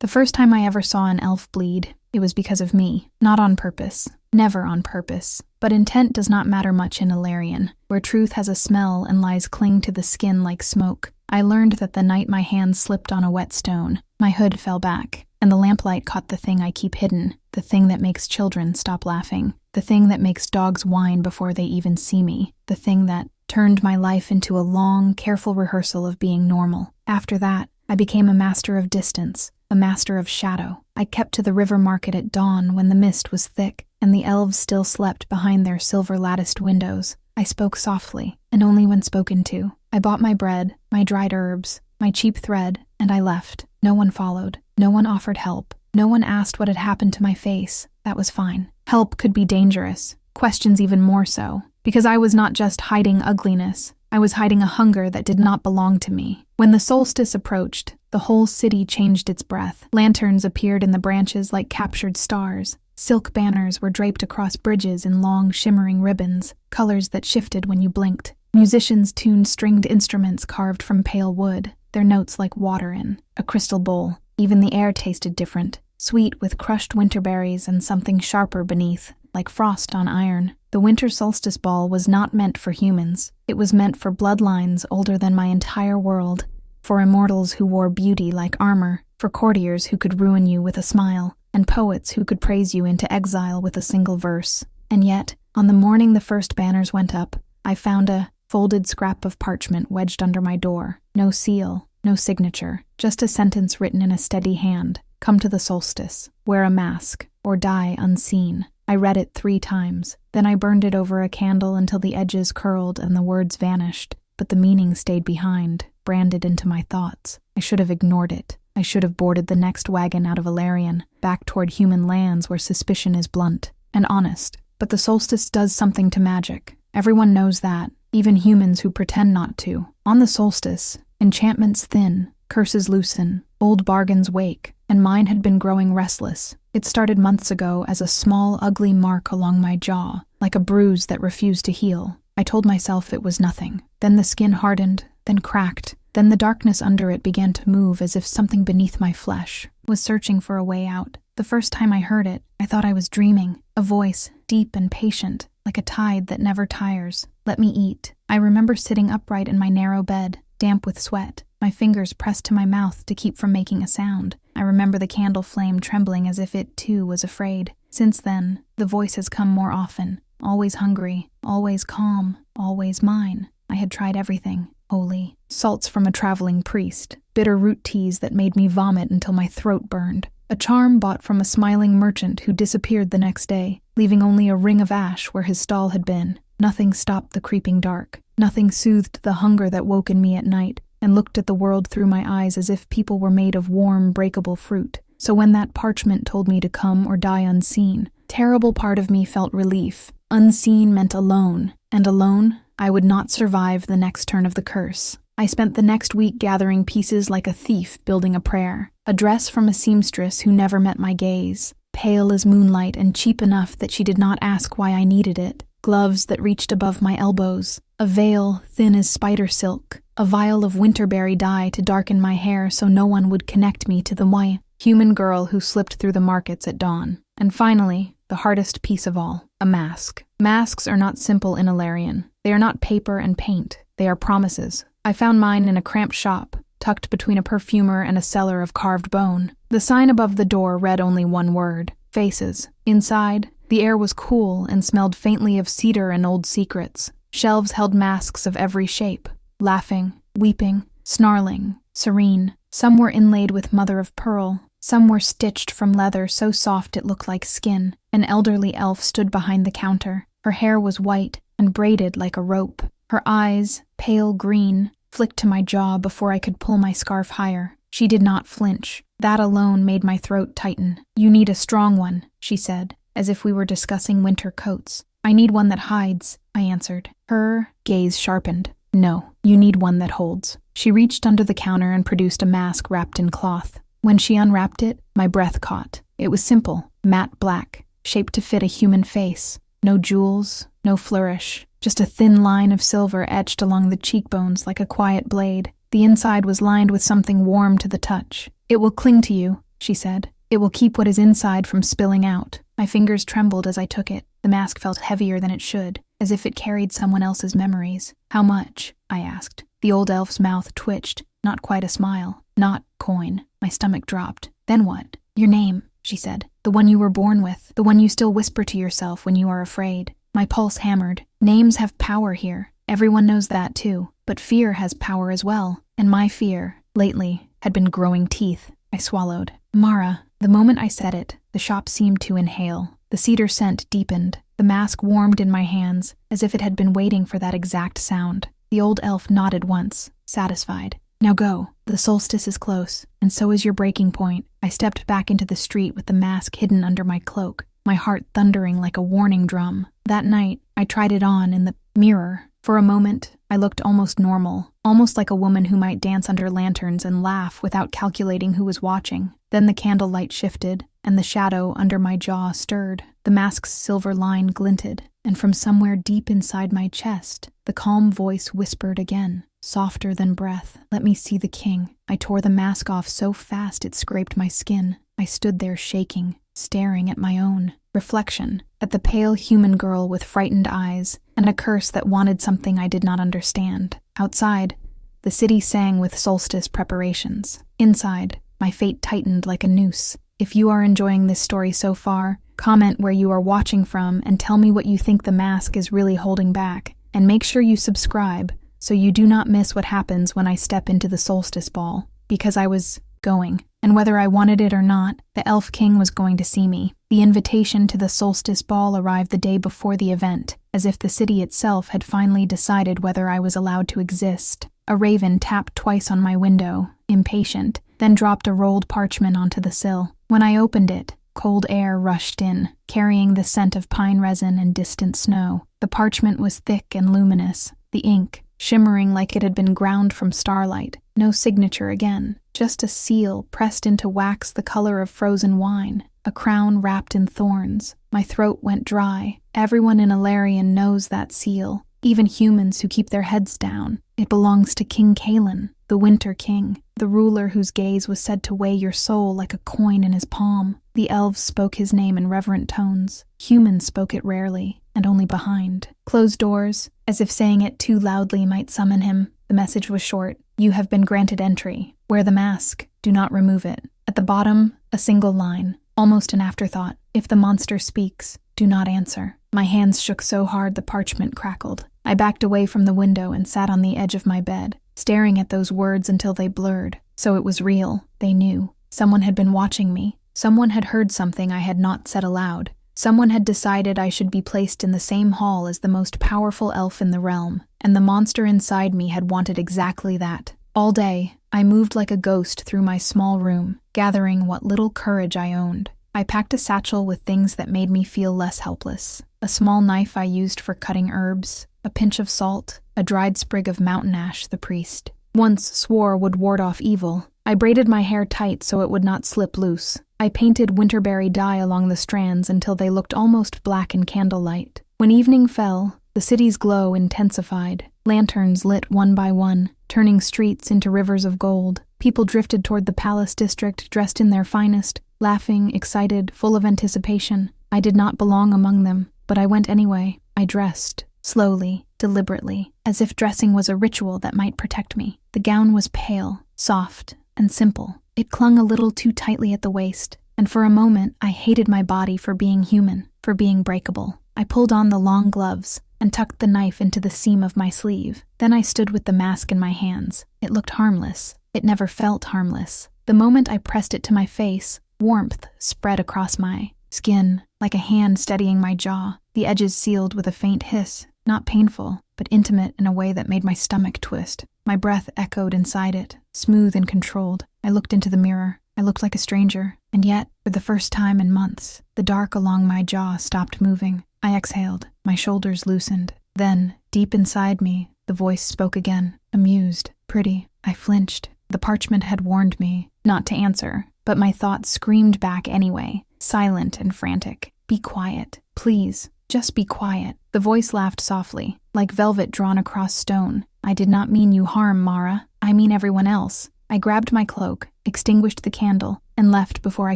The first time I ever saw an elf bleed, it was because of me. Not on purpose. Never on purpose. But intent does not matter much in Ilarion, where truth has a smell and lies cling to the skin like smoke. I learned that the night my hand slipped on a wet stone, my hood fell back, and the lamplight caught the thing I keep hidden, the thing that makes children stop laughing, the thing that makes dogs whine before they even see me, the thing that turned my life into a long, careful rehearsal of being normal. After that, I became a master of distance, a master of shadow. I kept to the river market at dawn when the mist was thick, and the elves still slept behind their silver-latticed windows. I spoke softly, and only when spoken to. I bought my bread, my dried herbs, my cheap thread, and I left. No one followed. No one offered help. No one asked what had happened to my face. That was fine. Help could be dangerous. Questions even more so. Because I was not just hiding ugliness. I was hiding a hunger that did not belong to me. When the solstice approached, the whole city changed its breath. Lanterns appeared in the branches like captured stars. Silk banners were draped across bridges in long, shimmering ribbons, colors that shifted when you blinked. Musicians tuned stringed instruments carved from pale wood, their notes like water in a crystal bowl. Even the air tasted different, sweet with crushed winterberries and something sharper beneath, like frost on iron. The winter solstice ball was not meant for humans. It was meant for bloodlines older than my entire world, for immortals who wore beauty like armor, for courtiers who could ruin you with a smile, and poets who could praise you into exile with a single verse. And yet, on the morning the first banners went up, I found a folded scrap of parchment wedged under my door. No seal, no signature, just a sentence written in a steady hand. Come to the solstice, wear a mask, or die unseen. I read it 3 times. Then I burned it over a candle until the edges curled and the words vanished. But the meaning stayed behind, branded into my thoughts. I should have ignored it. I should have boarded the next wagon out of Ilarion, back toward human lands where suspicion is blunt and honest. But the solstice does something to magic. Everyone knows that, even humans who pretend not to. On the solstice, enchantments thin, curses loosen, old bargains wake, and mine had been growing restless. It started months ago as a small, ugly mark along my jaw, like a bruise that refused to heal. I told myself it was nothing. Then the skin hardened, then cracked. Then the darkness under it began to move as if something beneath my flesh was searching for a way out. The first time I heard it, I thought I was dreaming. A voice, deep and patient, like a tide that never tires. Let me eat. I remember sitting upright in my narrow bed, damp with sweat, my fingers pressed to my mouth to keep from making a sound. I remember the candle flame trembling as if it, too, was afraid. Since then, the voice has come more often. Always hungry, always calm, always mine. I had tried everything. Holy. Salts from a traveling priest. Bitter root teas that made me vomit until my throat burned. A charm bought from a smiling merchant who disappeared the next day, leaving only a ring of ash where his stall had been. Nothing stopped the creeping dark. Nothing soothed the hunger that woke in me at night and looked at the world through my eyes as if people were made of warm, breakable fruit. So when that parchment told me to come or die unseen, terrible part of me felt relief. Unseen meant alone, and alone, I would not survive the next turn of the curse. I spent the next week gathering pieces like a thief building a prayer. A dress from a seamstress who never met my gaze, pale as moonlight and cheap enough that she did not ask why I needed it. Gloves that reached above my elbows, a veil thin as spider silk, a vial of winterberry dye to darken my hair so no one would connect me to the human girl who slipped through the markets at dawn. And finally, the hardest piece of all, a mask. Masks are not simple in Ilarion. They are not paper and paint. They are promises. I found mine in a cramped shop, tucked between a perfumer and a seller of carved bone. The sign above the door read only one word: faces. Inside, the air was cool and smelled faintly of cedar and old secrets. Shelves held masks of every shape, laughing, weeping, snarling, serene. Some were inlaid with mother of pearl. Some were stitched from leather so soft it looked like skin. An elderly elf stood behind the counter. Her hair was white and braided like a rope. Her eyes, pale green, flicked to my jaw before I could pull my scarf higher. She did not flinch. That alone made my throat tighten. You need a strong one, she said, as if we were discussing winter coats. I need one that hides, I answered. Her gaze sharpened. No, you need one that holds. She reached under the counter and produced a mask wrapped in cloth. When she unwrapped it, my breath caught. It was simple, matte black, shaped to fit a human face. No jewels, no flourish, just a thin line of silver etched along the cheekbones like a quiet blade. The inside was lined with something warm to the touch. It will cling to you, she said. "It will keep what is inside from spilling out." My fingers trembled as I took it. The mask felt heavier than it should, as if it carried someone else's memories. "How much?" I asked. The old elf's mouth twitched, not quite a smile. "Not coin." My stomach dropped. "Then what?" "Your name," she said. "The one you were born with, the one you still whisper to yourself when you are afraid." My pulse hammered. Names have power here. Everyone knows that too. But fear has power as well. And my fear, lately, had been growing teeth. I swallowed. "Mara." The moment I said it, the shop seemed to inhale. The cedar scent deepened. The mask warmed in my hands, as if it had been waiting for that exact sound. The old elf nodded once, satisfied. "Now go. The solstice is close, and so is your breaking point." I stepped back into the street with the mask hidden under my cloak, my heart thundering like a warning drum. That night, I tried it on in the mirror. For a moment, I looked almost normal, almost like a woman who might dance under lanterns and laugh without calculating who was watching. Then the candlelight shifted, and the shadow under my jaw stirred. The mask's silver line glinted, and from somewhere deep inside my chest, the calm voice whispered again, softer than breath, "Let me see the king." I tore the mask off so fast it scraped my skin. I stood there shaking, staring at my own reflection, at the pale human girl with frightened eyes, and a curse that wanted something I did not understand. Outside, the city sang with solstice preparations. Inside, my fate tightened like a noose. If you are enjoying this story so far, comment where you are watching from and tell me what you think the mask is really holding back. And make sure you subscribe so you do not miss what happens when I step into the solstice ball. Because I was going, and whether I wanted it or not, the Elf King was going to see me. The invitation to the solstice ball arrived the day before the event, as if the city itself had finally decided whether I was allowed to exist. A raven tapped twice on my window, impatient, then dropped a rolled parchment onto the sill. When I opened it, cold air rushed in, carrying the scent of pine resin and distant snow. The parchment was thick and luminous, the ink shimmering like it had been ground from starlight. No signature again, just a seal pressed into wax the color of frozen wine, a crown wrapped in thorns. My throat went dry. Everyone in Alarion knows that seal, even humans who keep their heads down. It belongs to King Kalen, the Winter King, the ruler whose gaze was said to weigh your soul like a coin in his palm. The elves spoke his name in reverent tones. Humans spoke it rarely, and only behind closed doors, as if saying it too loudly might summon him. The message was short. "You have been granted entry. Wear the mask. Do not remove it." At the bottom, a single line, almost an afterthought. "If the monster speaks, do not answer." My hands shook so hard the parchment crackled. I backed away from the window and sat on the edge of my bed, staring at those words until they blurred. So it was real. They knew. Someone had been watching me. Someone had heard something I had not said aloud. Someone had decided I should be placed in the same hall as the most powerful elf in the realm, and the monster inside me had wanted exactly that. All day, I moved like a ghost through my small room, gathering what little courage I owned. I packed a satchel with things that made me feel less helpless. A small knife I used for cutting herbs, a pinch of salt, a dried sprig of mountain ash the priest once swore would ward off evil. I braided my hair tight so it would not slip loose. I painted winterberry dye along the strands until they looked almost black in candlelight. When evening fell, the city's glow intensified. Lanterns lit one by one, turning streets into rivers of gold. People drifted toward the palace district dressed in their finest, laughing, excited, full of anticipation. I did not belong among them, but I went anyway. I dressed, slowly, deliberately, as if dressing was a ritual that might protect me. The gown was pale, soft, and simple. It clung a little too tightly at the waist, and for a moment I hated my body for being human, for being breakable. I pulled on the long gloves and tucked the knife into the seam of my sleeve. Then I stood with the mask in my hands. It looked harmless. It never felt harmless. The moment I pressed it to my face, warmth spread across my skin, like a hand steadying my jaw, the edges sealed with a faint hiss, not painful, but intimate in a way that made my stomach twist. My breath echoed inside it, smooth and controlled. I looked into the mirror. I looked like a stranger, and yet, for the first time in months, the dark along my jaw stopped moving. I exhaled. My shoulders loosened. Then, deep inside me, the voice spoke again, amused, pretty. I flinched. The parchment had warned me not to answer, but my thoughts screamed back anyway, silent and frantic. "Be quiet. Please, just be quiet." The voice laughed softly, like velvet drawn across stone. "I did not mean you harm, Mara. I mean everyone else." I grabbed my cloak, extinguished the candle, and left before I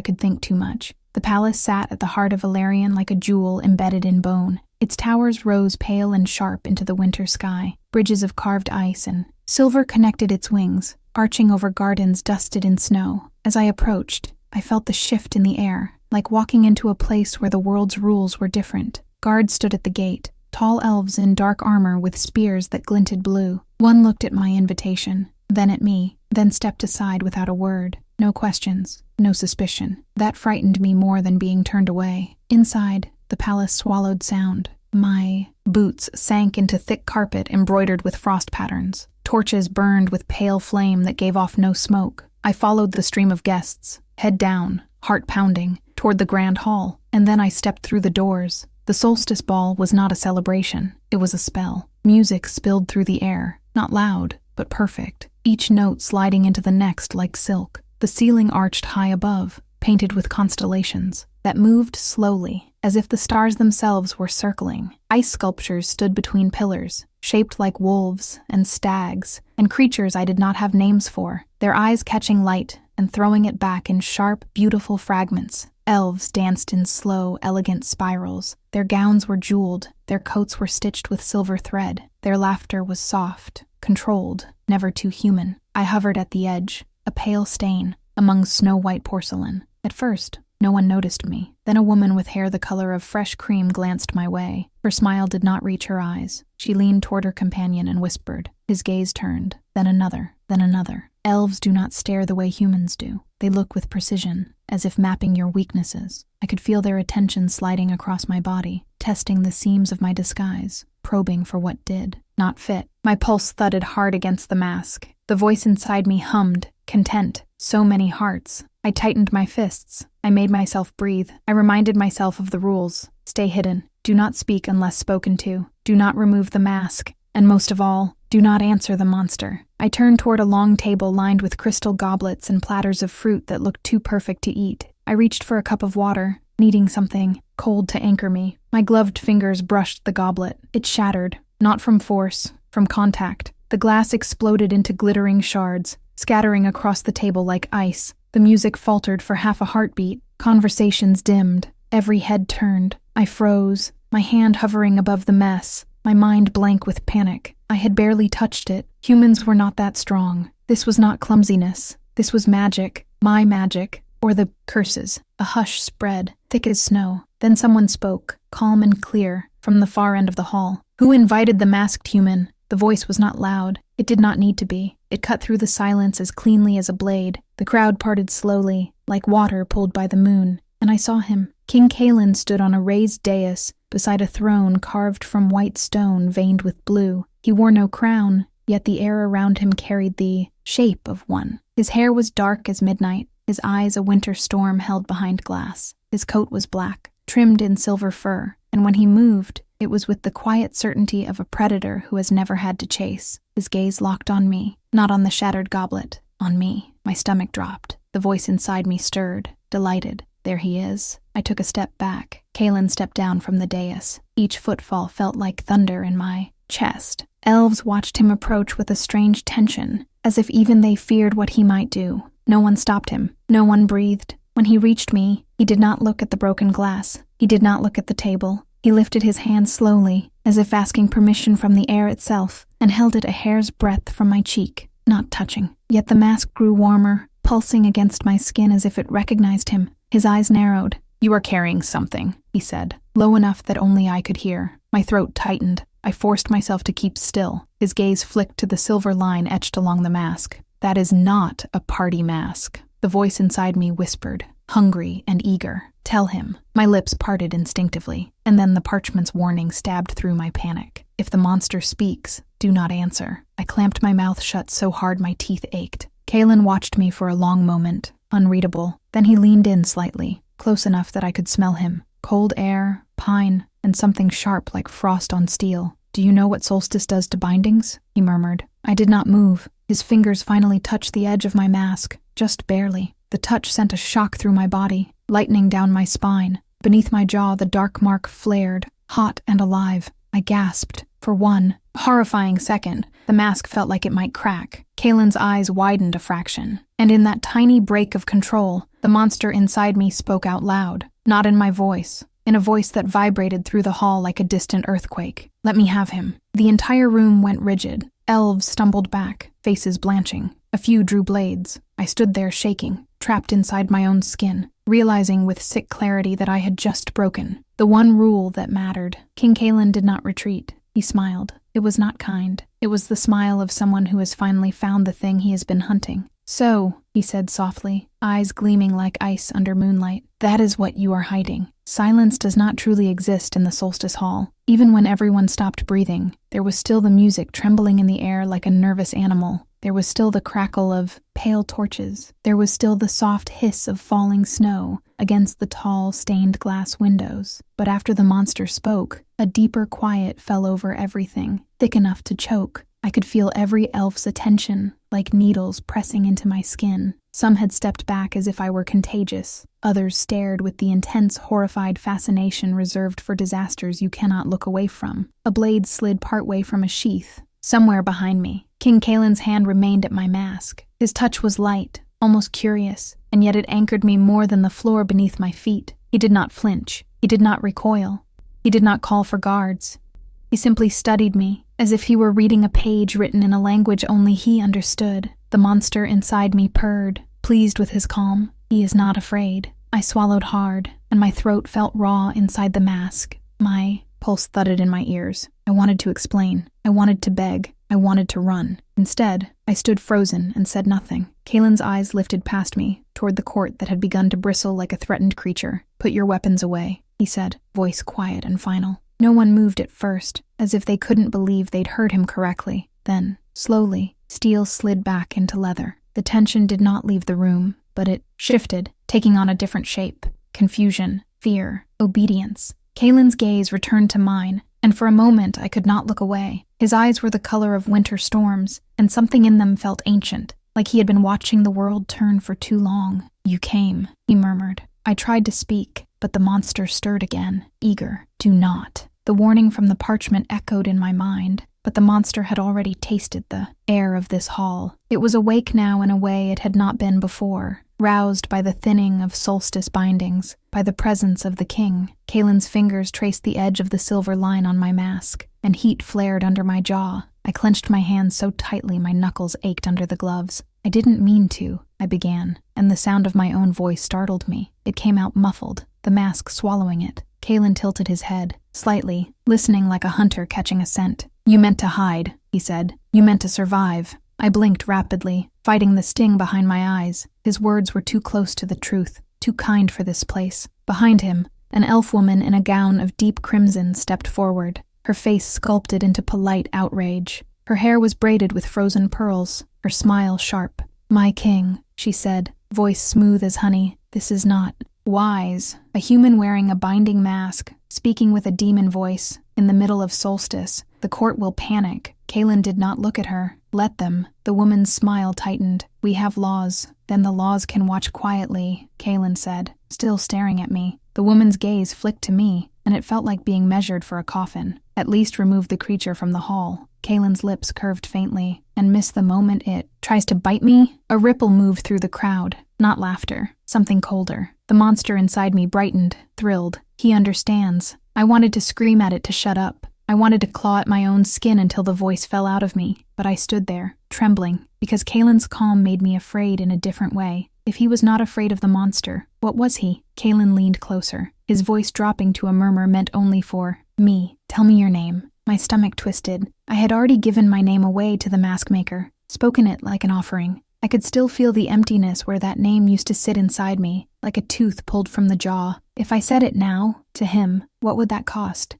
could think too much. The palace sat at the heart of Valerian like a jewel embedded in bone. Its towers rose pale and sharp into the winter sky. Bridges of carved ice and silver connected its wings, arching over gardens dusted in snow. As I approached, I felt the shift in the air, like walking into a place where the world's rules were different. Guards stood at the gate, tall elves in dark armor with spears that glinted blue. One looked at my invitation, then at me, then stepped aside without a word. No questions, no suspicion. That frightened me more than being turned away. Inside, the palace swallowed sound. My boots sank into thick carpet embroidered with frost patterns. Torches burned with pale flame that gave off no smoke. I followed the stream of guests, head down, heart pounding, toward the grand hall, and then I stepped through the doors. The Solstice Ball was not a celebration. It was a spell. Music spilled through the air, not loud, but perfect, each note sliding into the next like silk. The ceiling arched high above, painted with constellations, that moved slowly, as if the stars themselves were circling. Ice sculptures stood between pillars, shaped like wolves and stags, and creatures I did not have names for, their eyes catching light and throwing it back in sharp, beautiful fragments. Elves danced in slow, elegant spirals. Their gowns were jeweled, their coats were stitched with silver thread. Their laughter was soft, controlled, never too human. I hovered at the edge, a pale stain, among snow-white porcelain. At first, no one noticed me. Then a woman with hair the color of fresh cream glanced my way. Her smile did not reach her eyes. She leaned toward her companion and whispered. His gaze turned, then another, then another. Elves do not stare the way humans do. They look with precision, as if mapping your weaknesses. I could feel their attention sliding across my body, testing the seams of my disguise, probing for what did not fit. My pulse thudded hard against the mask. The voice inside me hummed, content, so many hearts. I tightened my fists. I made myself breathe. I reminded myself of the rules. Stay hidden. Do not speak unless spoken to. Do not remove the mask. And most of all, do not answer the monster. I turned toward a long table lined with crystal goblets and platters of fruit that looked too perfect to eat. I reached for a cup of water, needing something cold to anchor me. My gloved fingers brushed the goblet. It shattered, not from force, from contact. The glass exploded into glittering shards, scattering across the table like ice. The music faltered for half a heartbeat. Conversations dimmed. Every head turned. I froze, my hand hovering above the mess, my mind blank with panic. I had barely touched it. Humans were not that strong. This was not clumsiness. This was magic. My magic. Or the curses. A hush spread, thick as snow. Then someone spoke, calm and clear, from the far end of the hall. Who invited the masked human? The voice was not loud. It did not need to be. It cut through the silence as cleanly as a blade. The crowd parted slowly, like water pulled by the moon, and I saw him. King Kalen stood on a raised dais, beside a throne carved from white stone veined with blue. He wore no crown, yet the air around him carried the shape of one. His hair was dark as midnight, his eyes a winter storm held behind glass. His coat was black, trimmed in silver fur, and when he moved, it was with the quiet certainty of a predator who has never had to chase. His gaze locked on me, not on the shattered goblet, on me. My stomach dropped. The voice inside me stirred, delighted. There he is. I took a step back. Kalen stepped down from the dais. Each footfall felt like thunder in my chest. Elves watched him approach with a strange tension, as if even they feared what he might do. No one stopped him. No one breathed. When he reached me, he did not look at the broken glass. He did not look at the table. He lifted his hand slowly, as if asking permission from the air itself, and held it a hair's breadth from my cheek, not touching. Yet the mask grew warmer, pulsing against my skin as if it recognized him. His eyes narrowed. "You are carrying something," he said, low enough that only I could hear. My throat tightened. I forced myself to keep still. His gaze flicked to the silver line etched along the mask. "That is not a party mask." The voice inside me whispered, hungry and eager. "Tell him." My lips parted instinctively, and then the parchment's warning stabbed through my panic. "If the monster speaks, do not answer." I clamped my mouth shut so hard my teeth ached. Kalen watched me for a long moment, unreadable. Then he leaned in slightly, close enough that I could smell him. Cold air, pine, and something sharp like frost on steel. "Do you know what Solstice does to bindings?" he murmured. I did not move. His fingers finally touched the edge of my mask, just barely. The touch sent a shock through my body, lightning down my spine. Beneath my jaw, the dark mark flared, hot and alive. I gasped. For one horrifying second, the mask felt like it might crack. Kaylin's eyes widened a fraction, and in that tiny break of control, the monster inside me spoke out loud, not in my voice, in a voice that vibrated through the hall like a distant earthquake. Let me have him. The entire room went rigid. Elves stumbled back, faces blanching. A few drew blades. I stood there shaking, trapped inside my own skin, realizing with sick clarity that I had just broken the one rule that mattered. King Kaelin did not retreat. He smiled. It was not kind. It was the smile of someone who has finally found the thing he has been hunting. So, he said softly, eyes gleaming like ice under moonlight, that is what you are hiding. Silence does not truly exist in the Solstice Hall. Even when everyone stopped breathing, there was still the music trembling in the air like a nervous animal. There was still the crackle of pale torches. There was still the soft hiss of falling snow against the tall, stained glass windows. But after the monster spoke, a deeper quiet fell over everything, thick enough to choke. I could feel every elf's attention, like needles pressing into my skin. Some had stepped back as if I were contagious. Others stared with the intense, horrified fascination reserved for disasters you cannot look away from. A blade slid partway from a sheath. Somewhere behind me, King Kaelin's hand remained at my mask. His touch was light, almost curious, and yet it anchored me more than the floor beneath my feet. He did not flinch. He did not recoil. He did not call for guards. He simply studied me, as if he were reading a page written in a language only he understood. The monster inside me purred, pleased with his calm. He is not afraid. I swallowed hard, and my throat felt raw inside the mask. My pulse thudded in my ears. I wanted to explain. I wanted to beg. I wanted to run. Instead, I stood frozen and said nothing. Kaelin's eyes lifted past me, toward the court that had begun to bristle like a threatened creature. Put your weapons away, he said, voice quiet and final. No one moved at first, as if they couldn't believe they'd heard him correctly. Then, slowly, steel slid back into leather. The tension did not leave the room, but it shifted, taking on a different shape. Confusion, fear, obedience. Kaelin's gaze returned to mine, and for a moment I could not look away. His eyes were the color of winter storms, and something in them felt ancient, like he had been watching the world turn for too long. You came, he murmured. I tried to speak, but the monster stirred again, eager. Do not. The warning from the parchment echoed in my mind, but the monster had already tasted the air of this hall. It was awake now in a way it had not been before, roused by the thinning of Solstice bindings, by the presence of the king. Kaelin's fingers traced the edge of the silver line on my mask, and heat flared under my jaw. I clenched my hands so tightly my knuckles ached under the gloves. I didn't mean to, I began, and the sound of my own voice startled me. It came out muffled, the mask swallowing it. Kaelin tilted his head, slightly, listening like a hunter catching a scent. You meant to hide, he said. You meant to survive. I blinked rapidly, fighting the sting behind my eyes. His words were too close to the truth, too kind for this place. Behind him, an elf woman in a gown of deep crimson stepped forward, her face sculpted into polite outrage. Her hair was braided with frozen pearls, her smile sharp. My king, she said, voice smooth as honey, this is not wise. A human wearing a binding mask, speaking with a demon voice, in the middle of Solstice. The court will panic. Kaelin did not look at her. Let them. The woman's smile tightened. We have laws. Then the laws can watch quietly, Kaelin said, still staring at me. The woman's gaze flicked to me, and it felt like being measured for a coffin. At least remove the creature from the hall. Kaelin's lips curved faintly, and miss the moment it tries to bite me. A ripple moved through the crowd. Not laughter. Something colder. The monster inside me brightened, thrilled. He understands. I wanted to scream at it to shut up. I wanted to claw at my own skin until the voice fell out of me, but I stood there, trembling, because Kaelin's calm made me afraid in a different way. If he was not afraid of the monster, what was he? Kaelin leaned closer, his voice dropping to a murmur meant only for me. Tell me your name. My stomach twisted. I had already given my name away to the mask maker, spoken it like an offering. I could still feel the emptiness where that name used to sit inside me, like a tooth pulled from the jaw. If I said it now, to him, what would that cost?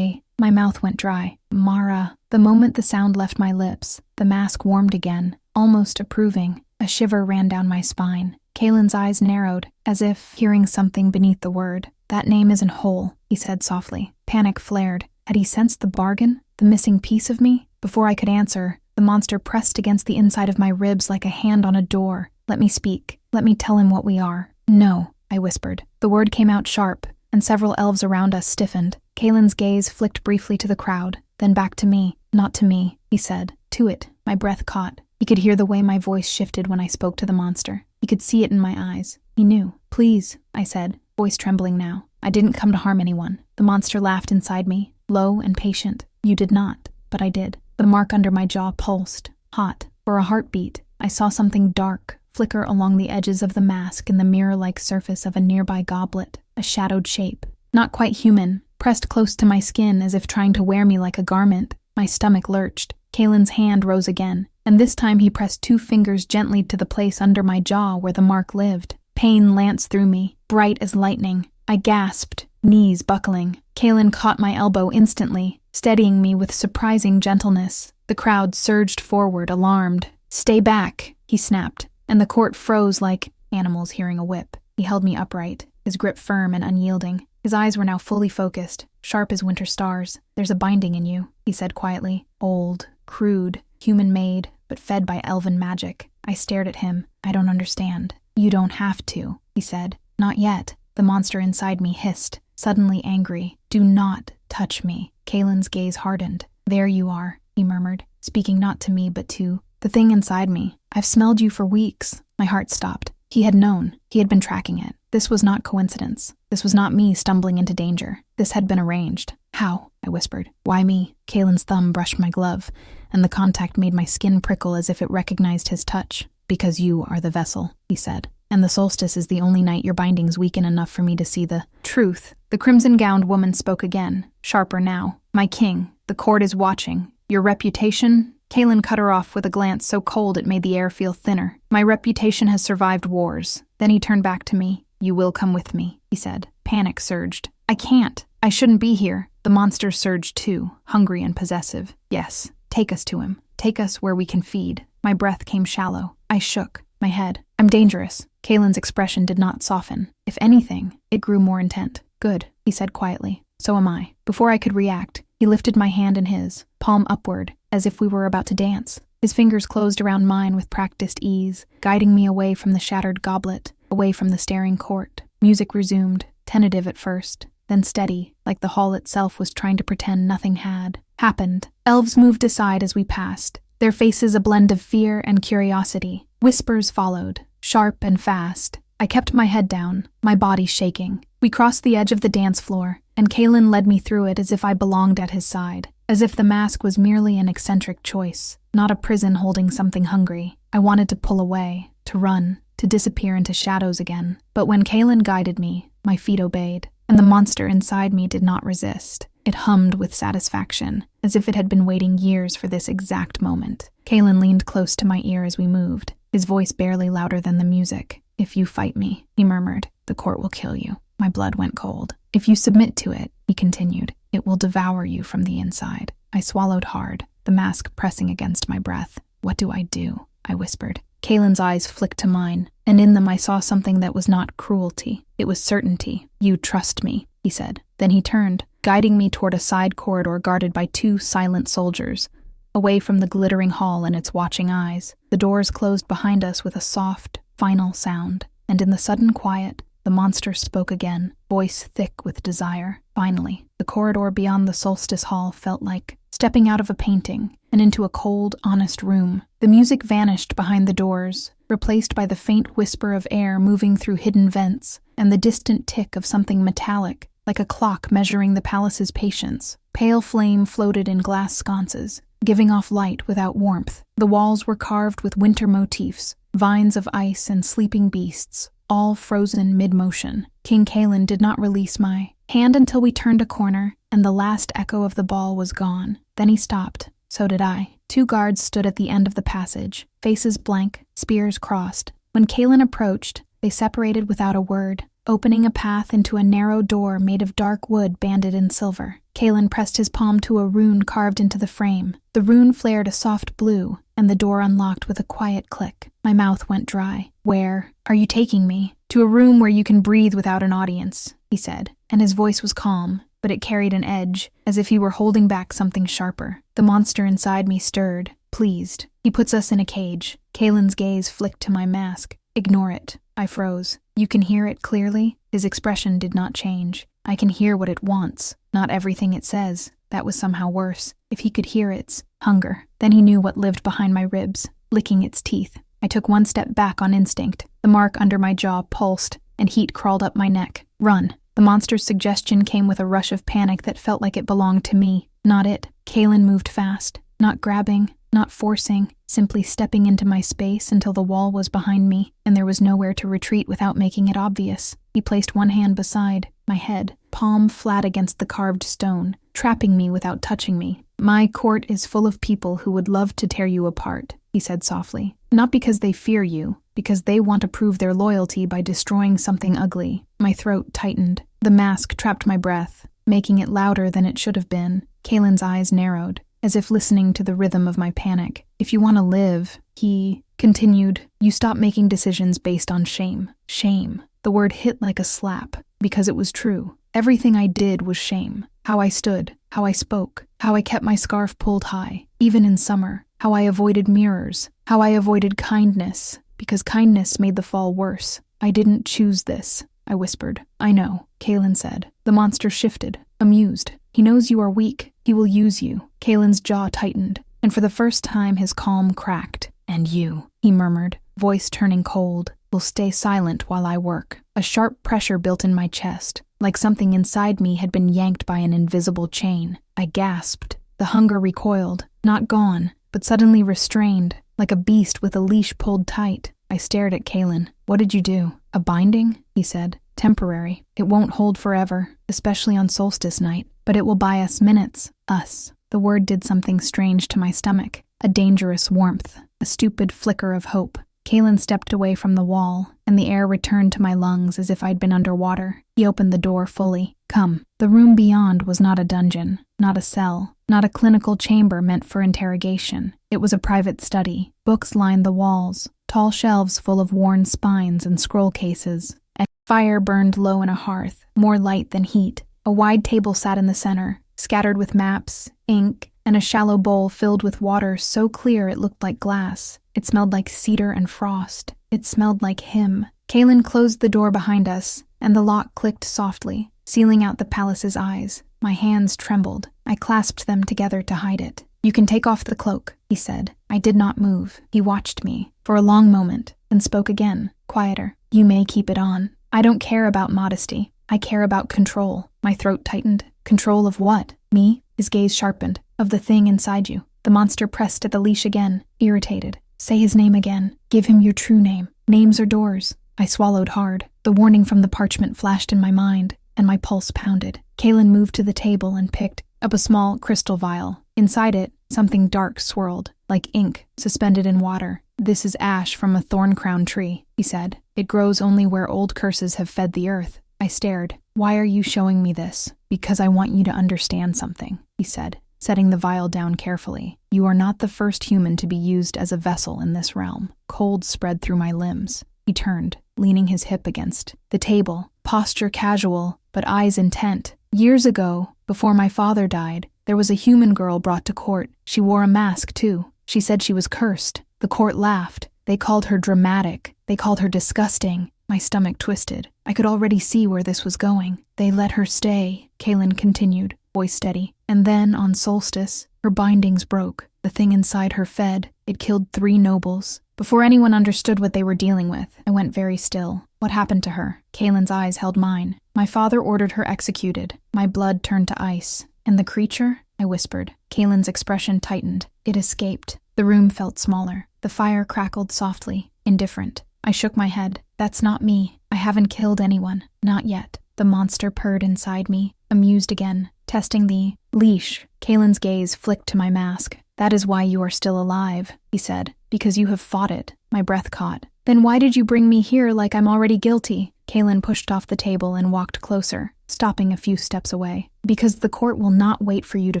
My mouth went dry. Mara. The moment the sound left my lips, the mask warmed again, almost approving. A shiver ran down my spine. Kaelin's eyes narrowed, as if hearing something beneath the word. That name isn't whole, he said softly. Panic flared. Had he sensed the bargain? The missing piece of me? Before I could answer, the monster pressed against the inside of my ribs like a hand on a door. Let me speak. Let me tell him what we are. No, I whispered. The word came out sharp, and several elves around us stiffened. Kalen's gaze flicked briefly to the crowd, then back to me. Not to me, he said. To it. My breath caught. He could hear the way my voice shifted when I spoke to the monster. He could see it in my eyes. He knew. Please, I said, voice trembling now. I didn't come to harm anyone. The monster laughed inside me, low and patient. You did not, but I did. The mark under my jaw pulsed, hot. For a heartbeat, I saw something dark flicker along the edges of the mask in the mirror-like surface of a nearby goblet, a shadowed shape. Not quite human, pressed close to my skin as if trying to wear me like a garment. My stomach lurched. Kalen's hand rose again, and this time he pressed 2 fingers gently to the place under my jaw where the mark lived. Pain lanced through me, bright as lightning. I gasped, knees buckling. Kalen caught my elbow instantly, steadying me with surprising gentleness. The crowd surged forward, alarmed. Stay back, he snapped, and the court froze like animals hearing a whip. He held me upright, his grip firm and unyielding. His eyes were now fully focused, sharp as winter stars. There's a binding in you, he said quietly. Old, crude, human-made, but fed by elven magic. I stared at him. I don't understand. You don't have to, he said. Not yet. The monster inside me hissed, suddenly angry. Do not touch me. Kalen's gaze hardened. There you are, he murmured, speaking not to me but to the thing inside me. I've smelled you for weeks. My heart stopped. He had known. He had been tracking it. This was not coincidence. This was not me stumbling into danger. This had been arranged. How? I whispered. Why me? Kalen's thumb brushed my glove, and the contact made my skin prickle as if it recognized his touch. Because you are the vessel, he said. And the solstice is the only night your bindings weaken enough for me to see the truth. The crimson-gowned woman spoke again, sharper now. My king, the court is watching. Your reputation? Kalen cut her off with a glance so cold it made the air feel thinner. My reputation has survived wars. Then he turned back to me. You will come with me, he said. Panic surged. I can't. I shouldn't be here. The monster surged too, hungry and possessive. Yes, take us to him. Take us where we can feed. My breath came shallow. I shook my head. I'm dangerous. Kalen's expression did not soften. If anything, it grew more intent. Good, he said quietly. So am I. Before I could react, he lifted my hand in his, palm upward, as if we were about to dance. His fingers closed around mine with practiced ease, guiding me away from the shattered goblet, away from the staring court. Music resumed, tentative at first, then steady, like the hall itself was trying to pretend nothing had happened. Elves moved aside as we passed, their faces a blend of fear and curiosity. Whispers followed, sharp and fast. I kept my head down, my body shaking. We crossed the edge of the dance floor, and Kalen led me through it as if I belonged at his side, as if the mask was merely an eccentric choice, not a prison holding something hungry. I wanted to pull away, to run, to disappear into shadows again. But when Kalen guided me, my feet obeyed, and the monster inside me did not resist. It hummed with satisfaction, as if it had been waiting years for this exact moment. Kalen leaned close to my ear as we moved, his voice barely louder than the music. If you fight me, he murmured, the court will kill you. My blood went cold. If you submit to it, he continued, it will devour you from the inside. I swallowed hard, the mask pressing against my breath. What do? I whispered. Kalen's eyes flicked to mine, and in them I saw something that was not cruelty. It was certainty. You trust me, he said. Then he turned, guiding me toward a side corridor guarded by 2 silent soldiers, away from the glittering hall and its watching eyes. The doors closed behind us with a soft, final sound, and in the sudden quiet, the monster spoke again, voice thick with desire. Finally, the corridor beyond the Solstice Hall felt like stepping out of a painting and into a cold, honest room. The music vanished behind the doors, replaced by the faint whisper of air moving through hidden vents and the distant tick of something metallic, like a clock measuring the palace's patience. Pale flame floated in glass sconces, giving off light without warmth. The walls were carved with winter motifs, vines of ice and sleeping beasts, all frozen mid-motion. King Kalen did not release my hand until we turned a corner, and the last echo of the ball was gone. Then he stopped. So did I. 2 guards stood at the end of the passage, faces blank, spears crossed. When Kalen approached, they separated without a word, opening a path into a narrow door made of dark wood banded in silver. Kalen pressed his palm to a rune carved into the frame. The rune flared a soft blue, and the door unlocked with a quiet click. My mouth went dry. Where are you taking me? To a room where you can breathe without an audience, he said, and his voice was calm, but it carried an edge, as if he were holding back something sharper. The monster inside me stirred, pleased. He puts us in a cage. Kalen's gaze flicked to my mask. Ignore it. I froze. You can hear it clearly? His expression did not change. I can hear what it wants, not everything it says. That was somehow worse. If he could hear its hunger, then he knew what lived behind my ribs, licking its teeth. I took one step back on instinct. The mark under my jaw pulsed, and heat crawled up my neck. Run. The monster's suggestion came with a rush of panic that felt like it belonged to me, not it. Kalen moved fast, not grabbing, not forcing, simply stepping into my space until the wall was behind me, and there was nowhere to retreat without making it obvious. He placed one hand beside my head, palm flat against the carved stone, trapping me without touching me. My court is full of people who would love to tear you apart, he said softly. Not because they fear you, because they want to prove their loyalty by destroying something ugly. My throat tightened. The mask trapped my breath, making it louder than it should have been. Kalen's eyes narrowed, as if listening to the rhythm of my panic. If you want to live, he continued, you stop making decisions based on shame. Shame. The word hit like a slap, because it was true. Everything I did was shame. How I stood, how I spoke, how I kept my scarf pulled high, even in summer, how I avoided mirrors, how I avoided kindness, because kindness made the fall worse. I didn't choose this, I whispered. I know, Kalen said. The monster shifted, amused. He knows you are weak. He will use you. Kalen's jaw tightened, and for the first time his calm cracked. And you, he murmured, voice turning cold, will stay silent while I work. A sharp pressure built in my chest, like something inside me had been yanked by an invisible chain. I gasped. The hunger recoiled, not gone, but suddenly restrained, like a beast with a leash pulled tight. I stared at Kalen. What did you do? A binding? He said. Temporary. It won't hold forever, especially on solstice night, but it will buy us minutes. Us. The word did something strange to my stomach. A dangerous warmth. A stupid flicker of hope. Kalen stepped away from the wall, and the air returned to my lungs as if I'd been underwater. He opened the door fully. Come. The room beyond was not a dungeon, not a cell, not a clinical chamber meant for interrogation. It was a private study. Books lined the walls, tall shelves full of worn spines and scroll cases. A fire burned low in a hearth, more light than heat. A wide table sat in the center, scattered with maps, ink, and a shallow bowl filled with water so clear it looked like glass. It smelled like cedar and frost. It smelled like him. Kalen closed the door behind us, and the lock clicked softly, sealing out the palace's eyes. My hands trembled. I clasped them together to hide it. You can take off the cloak, he said. I did not move. He watched me for a long moment, then spoke again, quieter. You may keep it on. I don't care about modesty. I care about control. My throat tightened. Control of what? Me? His gaze sharpened. Of the thing inside you. The monster pressed at the leash again, irritated. Say his name again. Give him your true name. Names are doors. I swallowed hard. The warning from the parchment flashed in my mind, and my pulse pounded. Kalen moved to the table and picked up a small crystal vial. Inside it, something dark swirled, like ink, suspended in water. This is ash from a thorn-crowned tree, he said. It grows only where old curses have fed the earth. I stared. Why are you showing me this? Because I want you to understand something, he said, setting the vial down carefully. You are not the first human to be used as a vessel in this realm. Cold spread through my limbs. He turned, leaning his hip against the table, posture casual, but eyes intent. Years ago, before my father died, there was a human girl brought to court. She wore a mask, too. She said she was cursed. The court laughed. They called her dramatic. They called her disgusting. My stomach twisted. I could already see where this was going. They let her stay, Kalen continued, voice steady. And then, on Solstice, her bindings broke. The thing inside her fed. It killed 3 nobles. Before anyone understood what they were dealing with, I went very still. What happened to her? Kalen's eyes held mine. My father ordered her executed. My blood turned to ice. And the creature? I whispered. Kalen's expression tightened. It escaped. The room felt smaller. The fire crackled softly, indifferent. I shook my head. That's not me. I haven't killed anyone. Not yet. The monster purred inside me, amused again, testing the leash. Kalen's gaze flicked to my mask. That is why you are still alive, he said. Because you have fought it. My breath caught. Then why did you bring me here like I'm already guilty? Kalen pushed off the table and walked closer, stopping a few steps away. Because the court will not wait for you to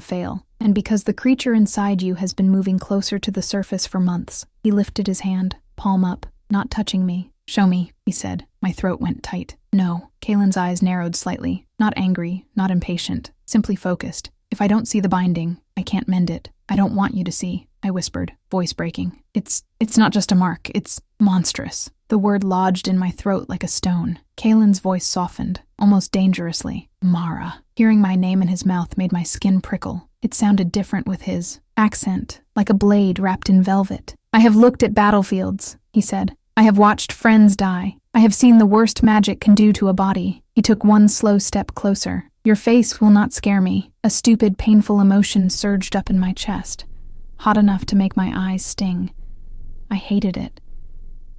fail, and because the creature inside you has been moving closer to the surface for months. He lifted his hand, palm up, not touching me. Show me, he said. My throat went tight. No. Kalen's eyes narrowed slightly. Not angry, not impatient, simply focused. If I don't see the binding, I can't mend it. I don't want you to see. I whispered, voice breaking. It's not just a mark, it's monstrous. The word lodged in my throat like a stone. Kalen's voice softened, almost dangerously. Mara. Hearing my name in his mouth made my skin prickle. It sounded different with his accent, like a blade wrapped in velvet. I have looked at battlefields, he said. I have watched friends die. I have seen the worst magic can do to a body. He took one slow step closer. Your face will not scare me. A stupid, painful emotion surged up in my chest, hot enough to make my eyes sting. I hated it.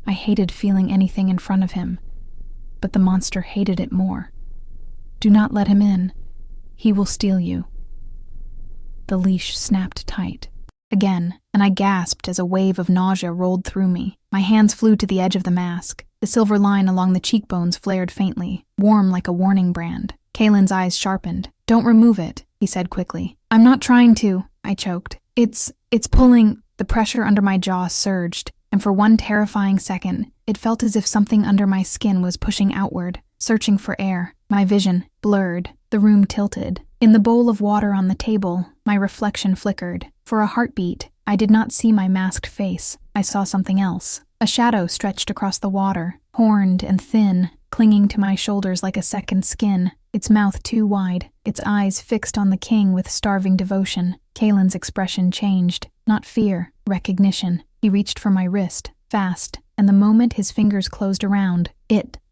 I hated feeling anything in front of him, but the monster hated it more. Do not let him in. He will steal you. The leash snapped tight. Again, and I gasped as a wave of nausea rolled through me. My hands flew to the edge of the mask. The silver line along the cheekbones flared faintly, warm like a warning brand. Kalen's eyes sharpened. Don't remove it, he said quickly. I'm not trying to, I choked. It's pulling. The pressure under my jaw surged, and for one terrifying second, it felt as if something under my skin was pushing outward, searching for air. My vision blurred. The room tilted. In the bowl of water on the table, my reflection flickered. For a heartbeat, I did not see my masked face. I saw something else. A shadow stretched across the water, horned and thin, clinging to my shoulders like a second skin, its mouth too wide, its eyes fixed on the king with starving devotion. Kalen's expression changed. Not fear, recognition. He reached for my wrist, fast, and the moment his fingers closed around,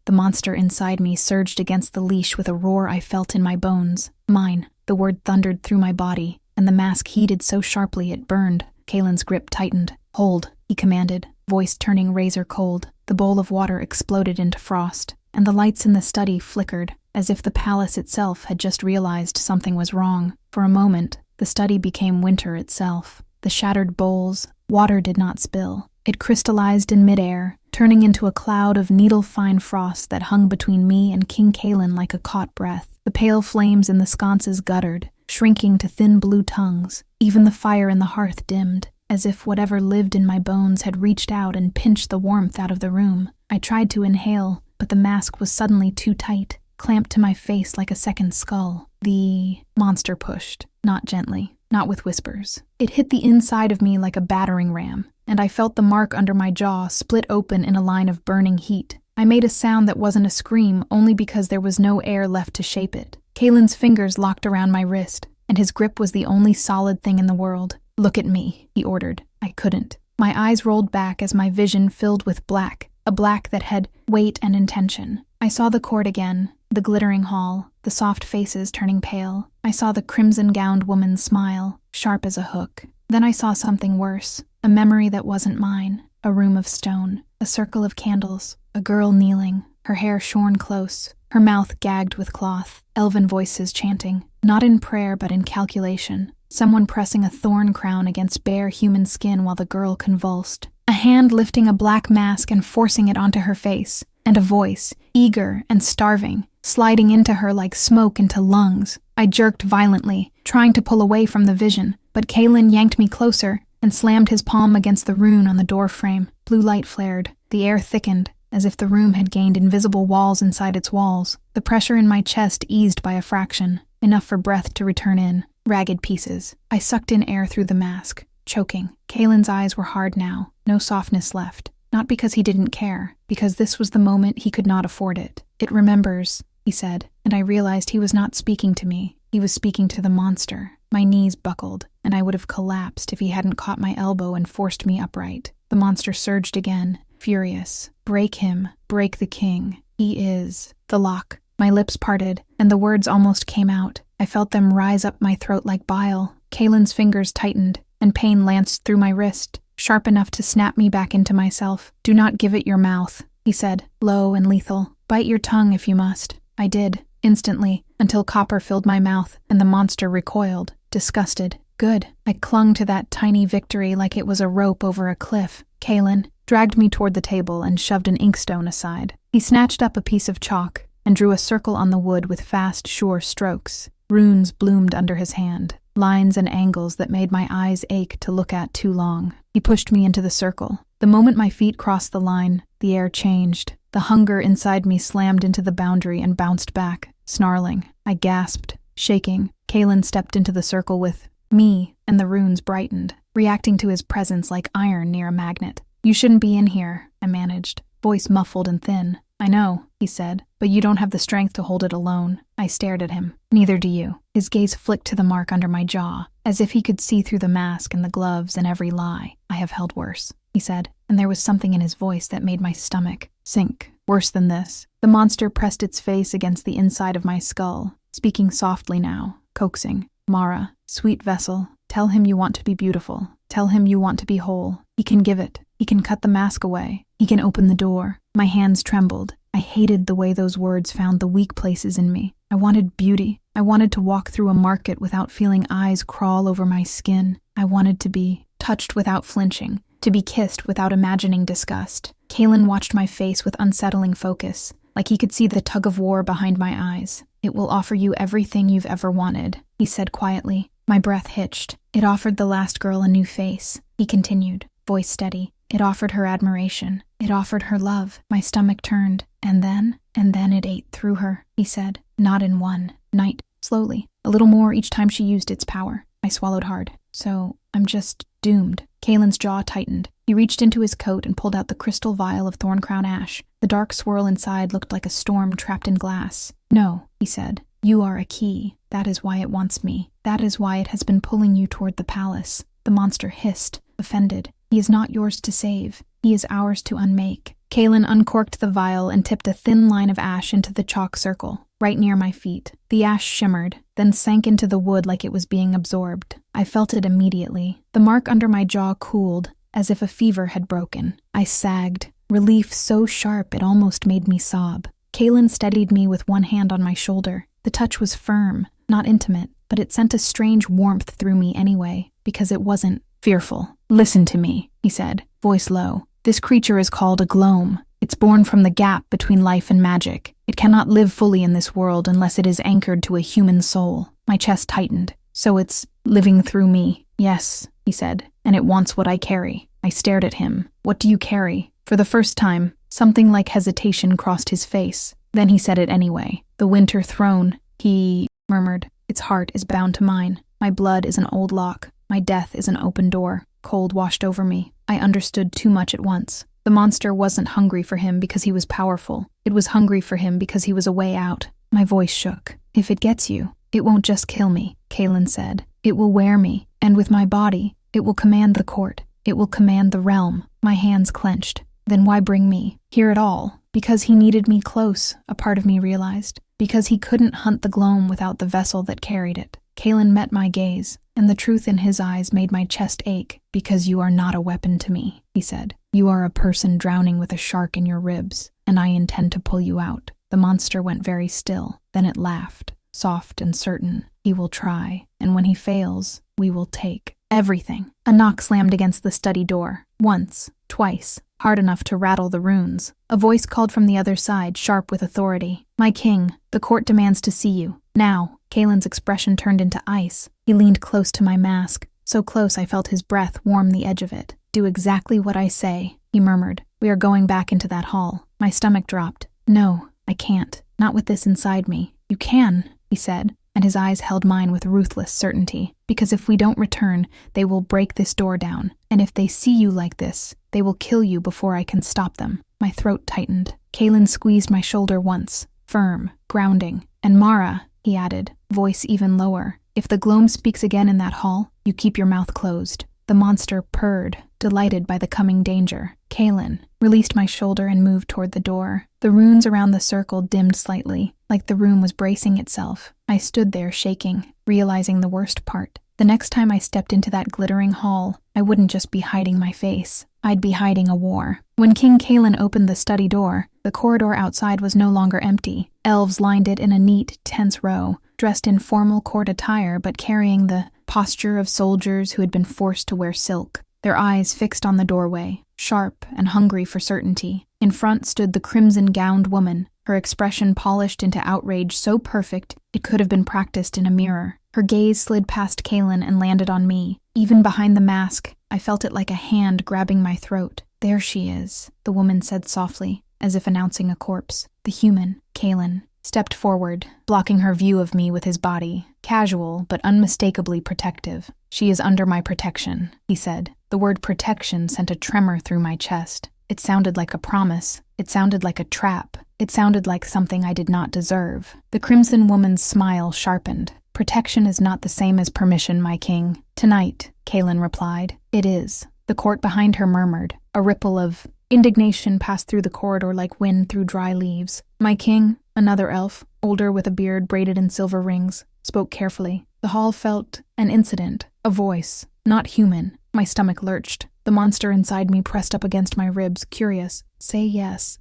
the monster inside me, surged against the leash with a roar I felt in my bones. Mine. The word thundered through my body, and the mask heated so sharply it burned. Kalen's grip tightened. Hold, he commanded, voice turning razor cold. The bowl of water exploded into frost, and the lights in the study flickered, as if the palace itself had just realized something was wrong. For a moment, the study became winter itself. The shattered bowls, water did not spill. It crystallized in midair, turning into a cloud of needle-fine frost that hung between me and King Kalen like a caught breath. The pale flames in the sconces guttered, shrinking to thin blue tongues. Even the fire in the hearth dimmed, as if whatever lived in my bones had reached out and pinched the warmth out of the room. I tried to inhale, but the mask was suddenly too tight, clamped to my face like a second skull. The monster pushed, not gently, not with whispers. It hit the inside of me like a battering ram, and I felt the mark under my jaw split open in a line of burning heat. I made a sound that wasn't a scream only because there was no air left to shape it. Kalen's fingers locked around my wrist, and his grip was the only solid thing in the world. Look at me, he ordered. I couldn't. My eyes rolled back as my vision filled with black, a black that had weight and intention. I saw the court again, the glittering hall, the soft faces turning pale. I saw the crimson-gowned woman's smile, sharp as a hook. Then I saw something worse, a memory that wasn't mine, a room of stone, a circle of candles, a girl kneeling, her hair shorn close, her mouth gagged with cloth, elven voices chanting, not in prayer but in calculation, someone pressing a thorn crown against bare human skin while the girl convulsed, a hand lifting a black mask and forcing it onto her face, and a voice, eager and starving, sliding into her like smoke into lungs. I jerked violently, trying to pull away from the vision, but Kalen yanked me closer and slammed his palm against the rune on the door frame. Blue light flared. The air thickened, as if the room had gained invisible walls inside its walls. The pressure in my chest eased by a fraction, enough for breath to return in, ragged pieces. I sucked in air through the mask, choking. Kalen's eyes were hard now, no softness left. Not because he didn't care, because this was the moment he could not afford it. It remembers, he said, and I realized he was not speaking to me. He was speaking to the monster. My knees buckled, and I would have collapsed if he hadn't caught my elbow and forced me upright. The monster surged again, furious. Break him, break the king. He is the lock. My lips parted, and the words almost came out. I felt them rise up my throat like bile. Kalen's fingers tightened, and pain lanced through my wrist, sharp enough to snap me back into myself. Do not give it your mouth, he said, low and lethal. Bite your tongue if you must. I did, instantly, until copper filled my mouth, and the monster recoiled, disgusted. Good. I clung to that tiny victory like it was a rope over a cliff. Kalen dragged me toward the table and shoved an inkstone aside. He snatched up a piece of chalk and drew a circle on the wood with fast, sure strokes. Runes bloomed under his hand, lines and angles that made my eyes ache to look at too long. He pushed me into the circle. The moment my feet crossed the line, the air changed. The hunger inside me slammed into the boundary and bounced back, snarling. I gasped, shaking. Kalen stepped into the circle with Me, and the runes brightened, reacting to his presence like iron near a magnet. You shouldn't be in here, I managed, voice muffled and thin. I know, he said, but you don't have the strength to hold it alone. I stared at him. Neither do you. His gaze flicked to the mark under my jaw, as if he could see through the mask and the gloves and every lie. I have held worse, he said, and there was something in his voice that made my stomach sink. Worse than this. The monster pressed its face against the inside of my skull, speaking softly now, coaxing. Mara, sweet vessel, tell him you want to be beautiful. Tell him you want to be whole. He can give it. He can cut the mask away. He can open the door. My hands trembled. I hated the way those words found the weak places in me. I wanted beauty. I wanted to walk through a market without feeling eyes crawl over my skin. I wanted to be touched without flinching, to be kissed without imagining disgust. Kalen watched my face with unsettling focus, like he could see the tug-of-war behind my eyes. It will offer you everything you've ever wanted, he said quietly. My breath hitched. It offered the last girl a new face, he continued, voice steady. It offered her admiration. It offered her love. My stomach turned. And then it ate through her, he said. Not in one night, slowly. A little more each time she used its power. I swallowed hard. So, I'm just doomed. Kalen's jaw tightened. He reached into his coat and pulled out the crystal vial of thorncrown ash. The dark swirl inside looked like a storm trapped in glass. No, he said. You are a key. That is why it wants me. That is why it has been pulling you toward the palace. The monster hissed, offended. He is not yours to save. He is ours to unmake. Kalen uncorked the vial and tipped a thin line of ash into the chalk circle, right near my feet. The ash shimmered, then sank into the wood like it was being absorbed. I felt it immediately. The mark under my jaw cooled, as if a fever had broken. I sagged, relief so sharp it almost made me sob. Kalen steadied me with one hand on my shoulder. The touch was firm, not intimate, but it sent a strange warmth through me anyway, because it wasn't fearful. Listen to me, he said, voice low. This creature is called a gloam. It's born from the gap between life and magic. It cannot live fully in this world unless it is anchored to a human soul. My chest tightened. So it's living through me. Yes, he said, and it wants what I carry. I stared at him. What do you carry? For the first time, something like hesitation crossed his face. Then he said it anyway. The winter throne, he murmured. Its heart is bound to mine. My blood is an old lock. My death is an open door. Cold washed over me. I understood too much at once. The monster wasn't hungry for him because he was powerful. It was hungry for him because he was a way out. My voice shook. If it gets you, it won't just kill me, Kalen said. It will wear me, and with my body, it will command the court. It will command the realm. My hands clenched. Then why bring me here at all? Because he needed me close, a part of me realized. Because he couldn't hunt the gloam without the vessel that carried it. Kalen met my gaze, and the truth in his eyes made my chest ache. Because you are not a weapon to me, he said. You are a person drowning with a shark in your ribs, and I intend to pull you out. The monster went very still. Then it laughed, soft and certain. He will try, and when he fails, we will take everything. A knock slammed against the study door. Once, twice, hard enough to rattle the runes. A voice called from the other side, sharp with authority. My king, the court demands to see you. Now. Kalen's expression turned into ice. He leaned close to my mask, so close I felt his breath warm the edge of it. Do exactly what I say, he murmured. We are going back into that hall. My stomach dropped. No, I can't. Not with this inside me. You can, he said, and his eyes held mine with ruthless certainty. Because if we don't return, they will break this door down. And if they see you like this, they will kill you before I can stop them. My throat tightened. Kalen squeezed my shoulder once, firm, grounding. And Mara, he added, voice even lower. If the gloam speaks again in that hall, you keep your mouth closed. The monster purred, delighted by the coming danger. Kalen released my shoulder and moved toward the door. The runes around the circle dimmed slightly, like the room was bracing itself. I stood there shaking, realizing the worst part. The next time I stepped into that glittering hall, I wouldn't just be hiding my face. I'd be hiding a war. When King Kalen opened the study door, the corridor outside was no longer empty. Elves lined it in a neat, tense row, dressed in formal court attire but carrying the posture of soldiers who had been forced to wear silk. Their eyes fixed on the doorway, sharp and hungry for certainty. In front stood the crimson-gowned woman, her expression polished into outrage so perfect it could have been practiced in a mirror. Her gaze slid past Kalen and landed on me. Even behind the mask, I felt it like a hand grabbing my throat. There she is, the woman said softly, as if announcing a corpse. The human, Kalen, stepped forward, blocking her view of me with his body, casual but unmistakably protective. "She is under my protection," he said. The word protection sent a tremor through my chest. It sounded like a promise. It sounded like a trap. It sounded like something I did not deserve. The Crimson Woman's smile sharpened. "Protection is not the same as permission, my king." "Tonight," Kaelin replied. "It is." The court behind her murmured. A ripple of indignation passed through the corridor like wind through dry leaves. "My king," another elf, older with a beard braided in silver rings, spoke carefully. The hall felt an incident, a voice, not human. My stomach lurched. The monster inside me pressed up against my ribs, curious. "Say yes.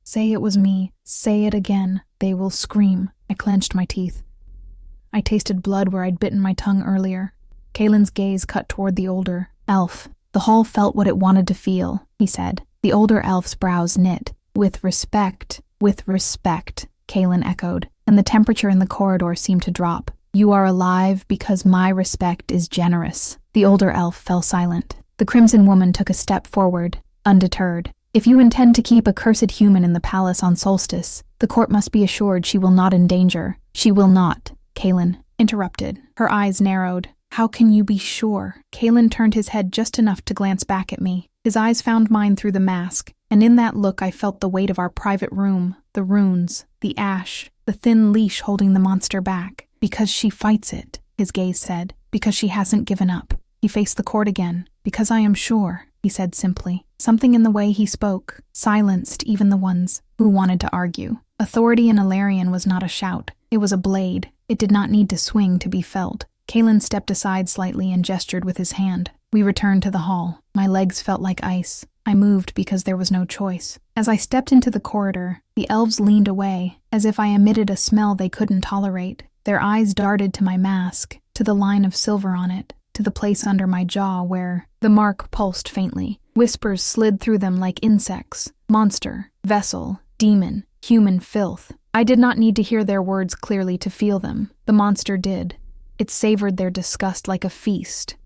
Say it was me. Say it again. They will scream." I clenched my teeth. I tasted blood where I'd bitten my tongue earlier. Kaelin's gaze cut toward the older elf. "The hall felt what it wanted to feel," he said. The older elf's brows knit. With respect, Kaelin echoed, and the temperature in the corridor seemed to drop. "You are alive because my respect is generous." The older elf fell silent. The Crimson Woman took a step forward, undeterred. "If you intend to keep a cursed human in the palace on Solstice, the court must be assured she will not endanger." "She will not," Kaelin interrupted. Her eyes narrowed. "How can you be sure?" Kaelin turned his head just enough to glance back at me. His eyes found mine through the mask, and in that look I felt the weight of our private room, the runes, the ash, the thin leash holding the monster back. "Because she fights it," his gaze said. "Because she hasn't given up." He faced the court again. "Because I am sure," he said simply. Something in the way he spoke silenced even the ones who wanted to argue. Authority in Ilarion was not a shout. It was a blade. It did not need to swing to be felt. Kaelin stepped aside slightly and gestured with his hand. We returned to the hall. My legs felt like ice. I moved because there was no choice. As I stepped into the corridor, the elves leaned away, as if I emitted a smell they couldn't tolerate. Their eyes darted to my mask, to the line of silver on it, to the place under my jaw where the mark pulsed faintly. Whispers slid through them like insects. Monster, vessel, demon, human filth. I did not need to hear their words clearly to feel them. The monster did. It savored their disgust like a feast.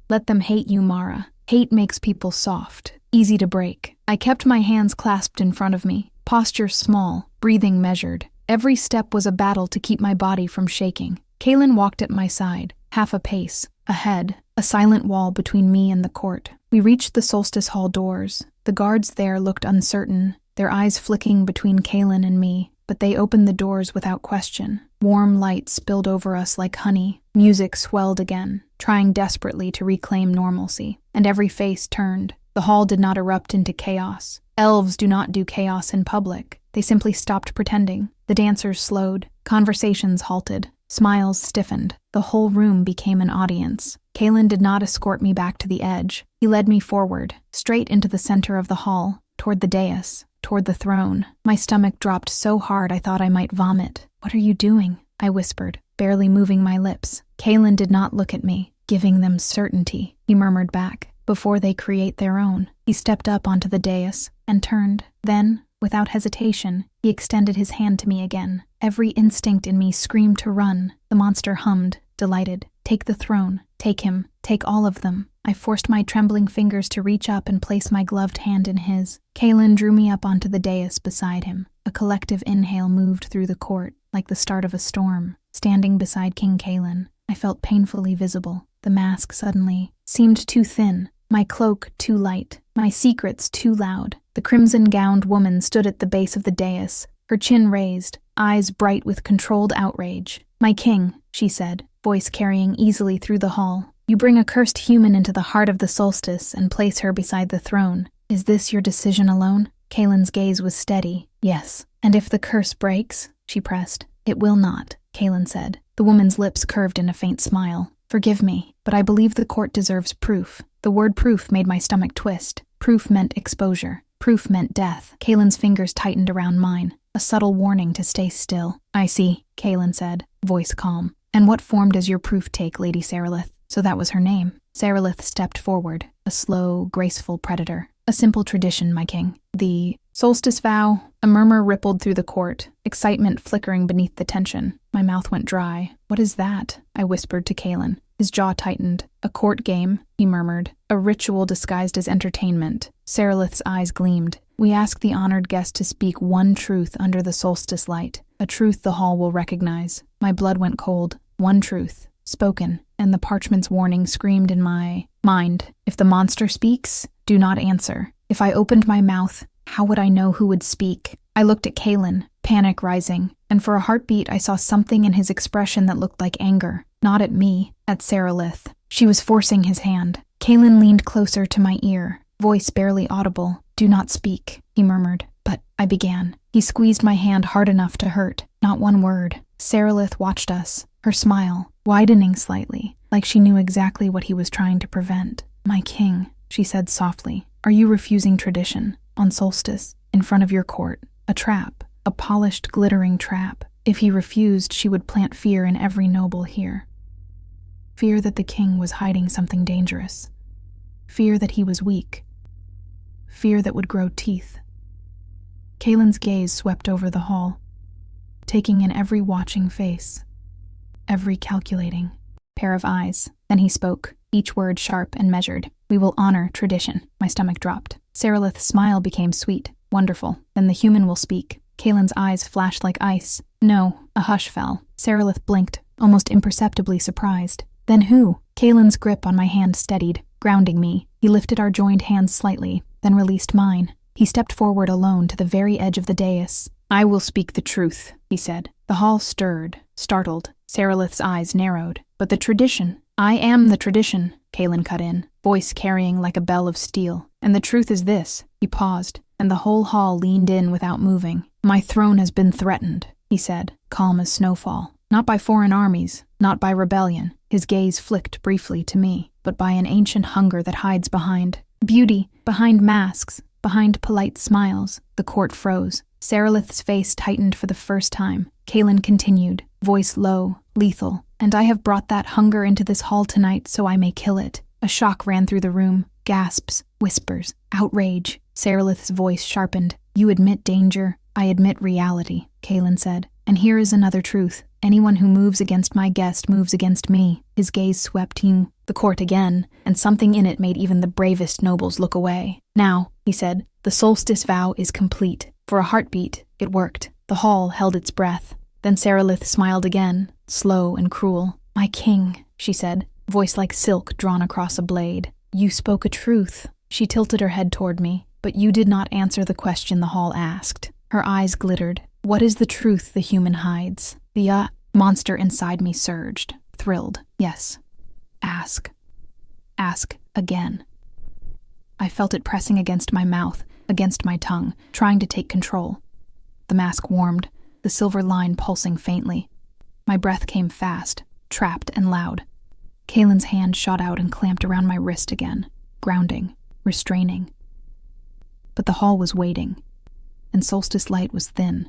"Let them hate you, Mara. Hate makes people soft, easy to break." I kept my hands clasped in front of me, posture small, breathing measured. Every step was a battle to keep my body from shaking. Kaelin walked at my side, half a pace, ahead, a silent wall between me and the court. We reached the Solstice Hall doors. The guards there looked uncertain, their eyes flicking between Kaelin and me, but they opened the doors without question. Warm light spilled over us like honey. Music swelled again, trying desperately to reclaim normalcy, and every face turned. The hall did not erupt into chaos. Elves do not do chaos in public. They simply stopped pretending. The dancers slowed. Conversations halted. Smiles stiffened. The whole room became an audience. Kaelin did not escort me back to the edge. He led me forward, straight into the center of the hall, toward the dais, toward the throne. My stomach dropped so hard I thought I might vomit. "What are you doing?" I whispered, barely moving my lips. Kaelin did not look at me. "Giving them certainty," he murmured back, "before they create their own." He stepped up onto the dais and turned. Then, without hesitation, he extended his hand to me again. Every instinct in me screamed to run. The monster hummed, delighted. "Take the throne. Take him. Take all of them." I forced my trembling fingers to reach up and place my gloved hand in his. Kaelin drew me up onto the dais beside him. A collective inhale moved through the court, like the start of a storm. Standing beside King Kaelin, I felt painfully visible. The mask suddenly seemed too thin, my cloak too light, my secrets too loud. The crimson-gowned woman stood at the base of the dais, her chin raised, eyes bright with controlled outrage. "My king," she said, voice carrying easily through the hall. "You bring a cursed human into the heart of the Solstice and place her beside the throne. Is this your decision alone?" Kaelin's gaze was steady. "Yes." "And if the curse breaks?" she pressed. "It will not," Kaelin said. The woman's lips curved in a faint smile. "Forgive me, but I believe the court deserves proof." The word proof made my stomach twist. Proof meant exposure. Proof meant death. Kaelin's fingers tightened around mine, a subtle warning to stay still. "I see," Kaelin said, voice calm. "And what form does your proof take, Lady Sarilith?" So that was her name. Sarilith stepped forward, a slow, graceful predator. "A simple tradition, my king. The Solstice vow." A murmur rippled through the court, excitement flickering beneath the tension. My mouth went dry. "What is that?" I whispered to Kaelin. His jaw tightened. "A court game," he murmured. "A ritual disguised as entertainment." Sarilith's eyes gleamed. "We ask the honored guest to speak one truth under the solstice light, a truth the hall will recognize." My blood went cold. One truth, spoken, and the parchment's warning screamed in my mind. If the monster speaks, do not answer. If I opened my mouth, how would I know who would speak? I looked at Kaelin, panic rising, and for a heartbeat I saw something in his expression that looked like anger. Not at me, at Seralith. She was forcing his hand. Kaelin leaned closer to my ear, voice barely audible. Do not speak, he murmured. But I began. He squeezed my hand hard enough to hurt. Not one word. Seralith watched us, her smile widening slightly, like she knew exactly what he was trying to prevent. My king, she said softly, are you refusing tradition? On Solstice, in front of your court. A trap. A polished, glittering trap. If he refused, she would plant fear in every noble here. Fear that the king was hiding something dangerous. Fear that he was weak. Fear that would grow teeth. Kaelin's gaze swept over the hall, taking in every watching face, every calculating pair of eyes. Then he spoke, each word sharp and measured. We will honor tradition. My stomach dropped. Seralith's smile became sweet. Wonderful. Then the human will speak. Kaelin's eyes flashed like ice. No, a hush fell. Seralith blinked, almost imperceptibly surprised. Then who? Kaelin's grip on my hand steadied, grounding me. He lifted our joined hands slightly, then released mine. He stepped forward alone to the very edge of the dais. I will speak the truth, he said. The hall stirred, startled. Seralith's eyes narrowed. But the tradition. I am the tradition, Kaelin cut in, voice carrying like a bell of steel. And the truth is this. He paused, and the whole hall leaned in without moving. My throne has been threatened, he said, calm as snowfall. Not by foreign armies, not by rebellion. His gaze flicked briefly to me, but by an ancient hunger that hides behind beauty, behind masks, behind polite smiles. The court froze. Seralith's face tightened for the first time. Kaelin continued, voice low, lethal. And I have brought that hunger into this hall tonight so I may kill it. A shock ran through the room. Gasps, whispers, outrage. Seralith's voice sharpened. You admit danger. I admit reality, Kaelin said. And here is another truth. Anyone who moves against my guest moves against me. His gaze swept the court again, and something in it made even the bravest nobles look away. Now, he said, the solstice vow is complete. For a heartbeat, it worked. The hall held its breath. Then Seralith smiled again, slow and cruel. My king, she said, voice like silk drawn across a blade. You spoke a truth. She tilted her head toward me, but you did not answer the question the hall asked. Her eyes glittered. What is the truth the human hides? The monster inside me surged, thrilled. Yes. Ask. Ask again. I felt it pressing against my mouth, against my tongue, trying to take control. The mask warmed, the silver line pulsing faintly. My breath came fast, trapped and loud. Kaelin's hand shot out and clamped around my wrist again, grounding, restraining. But the hall was waiting, and Solstice light was thin.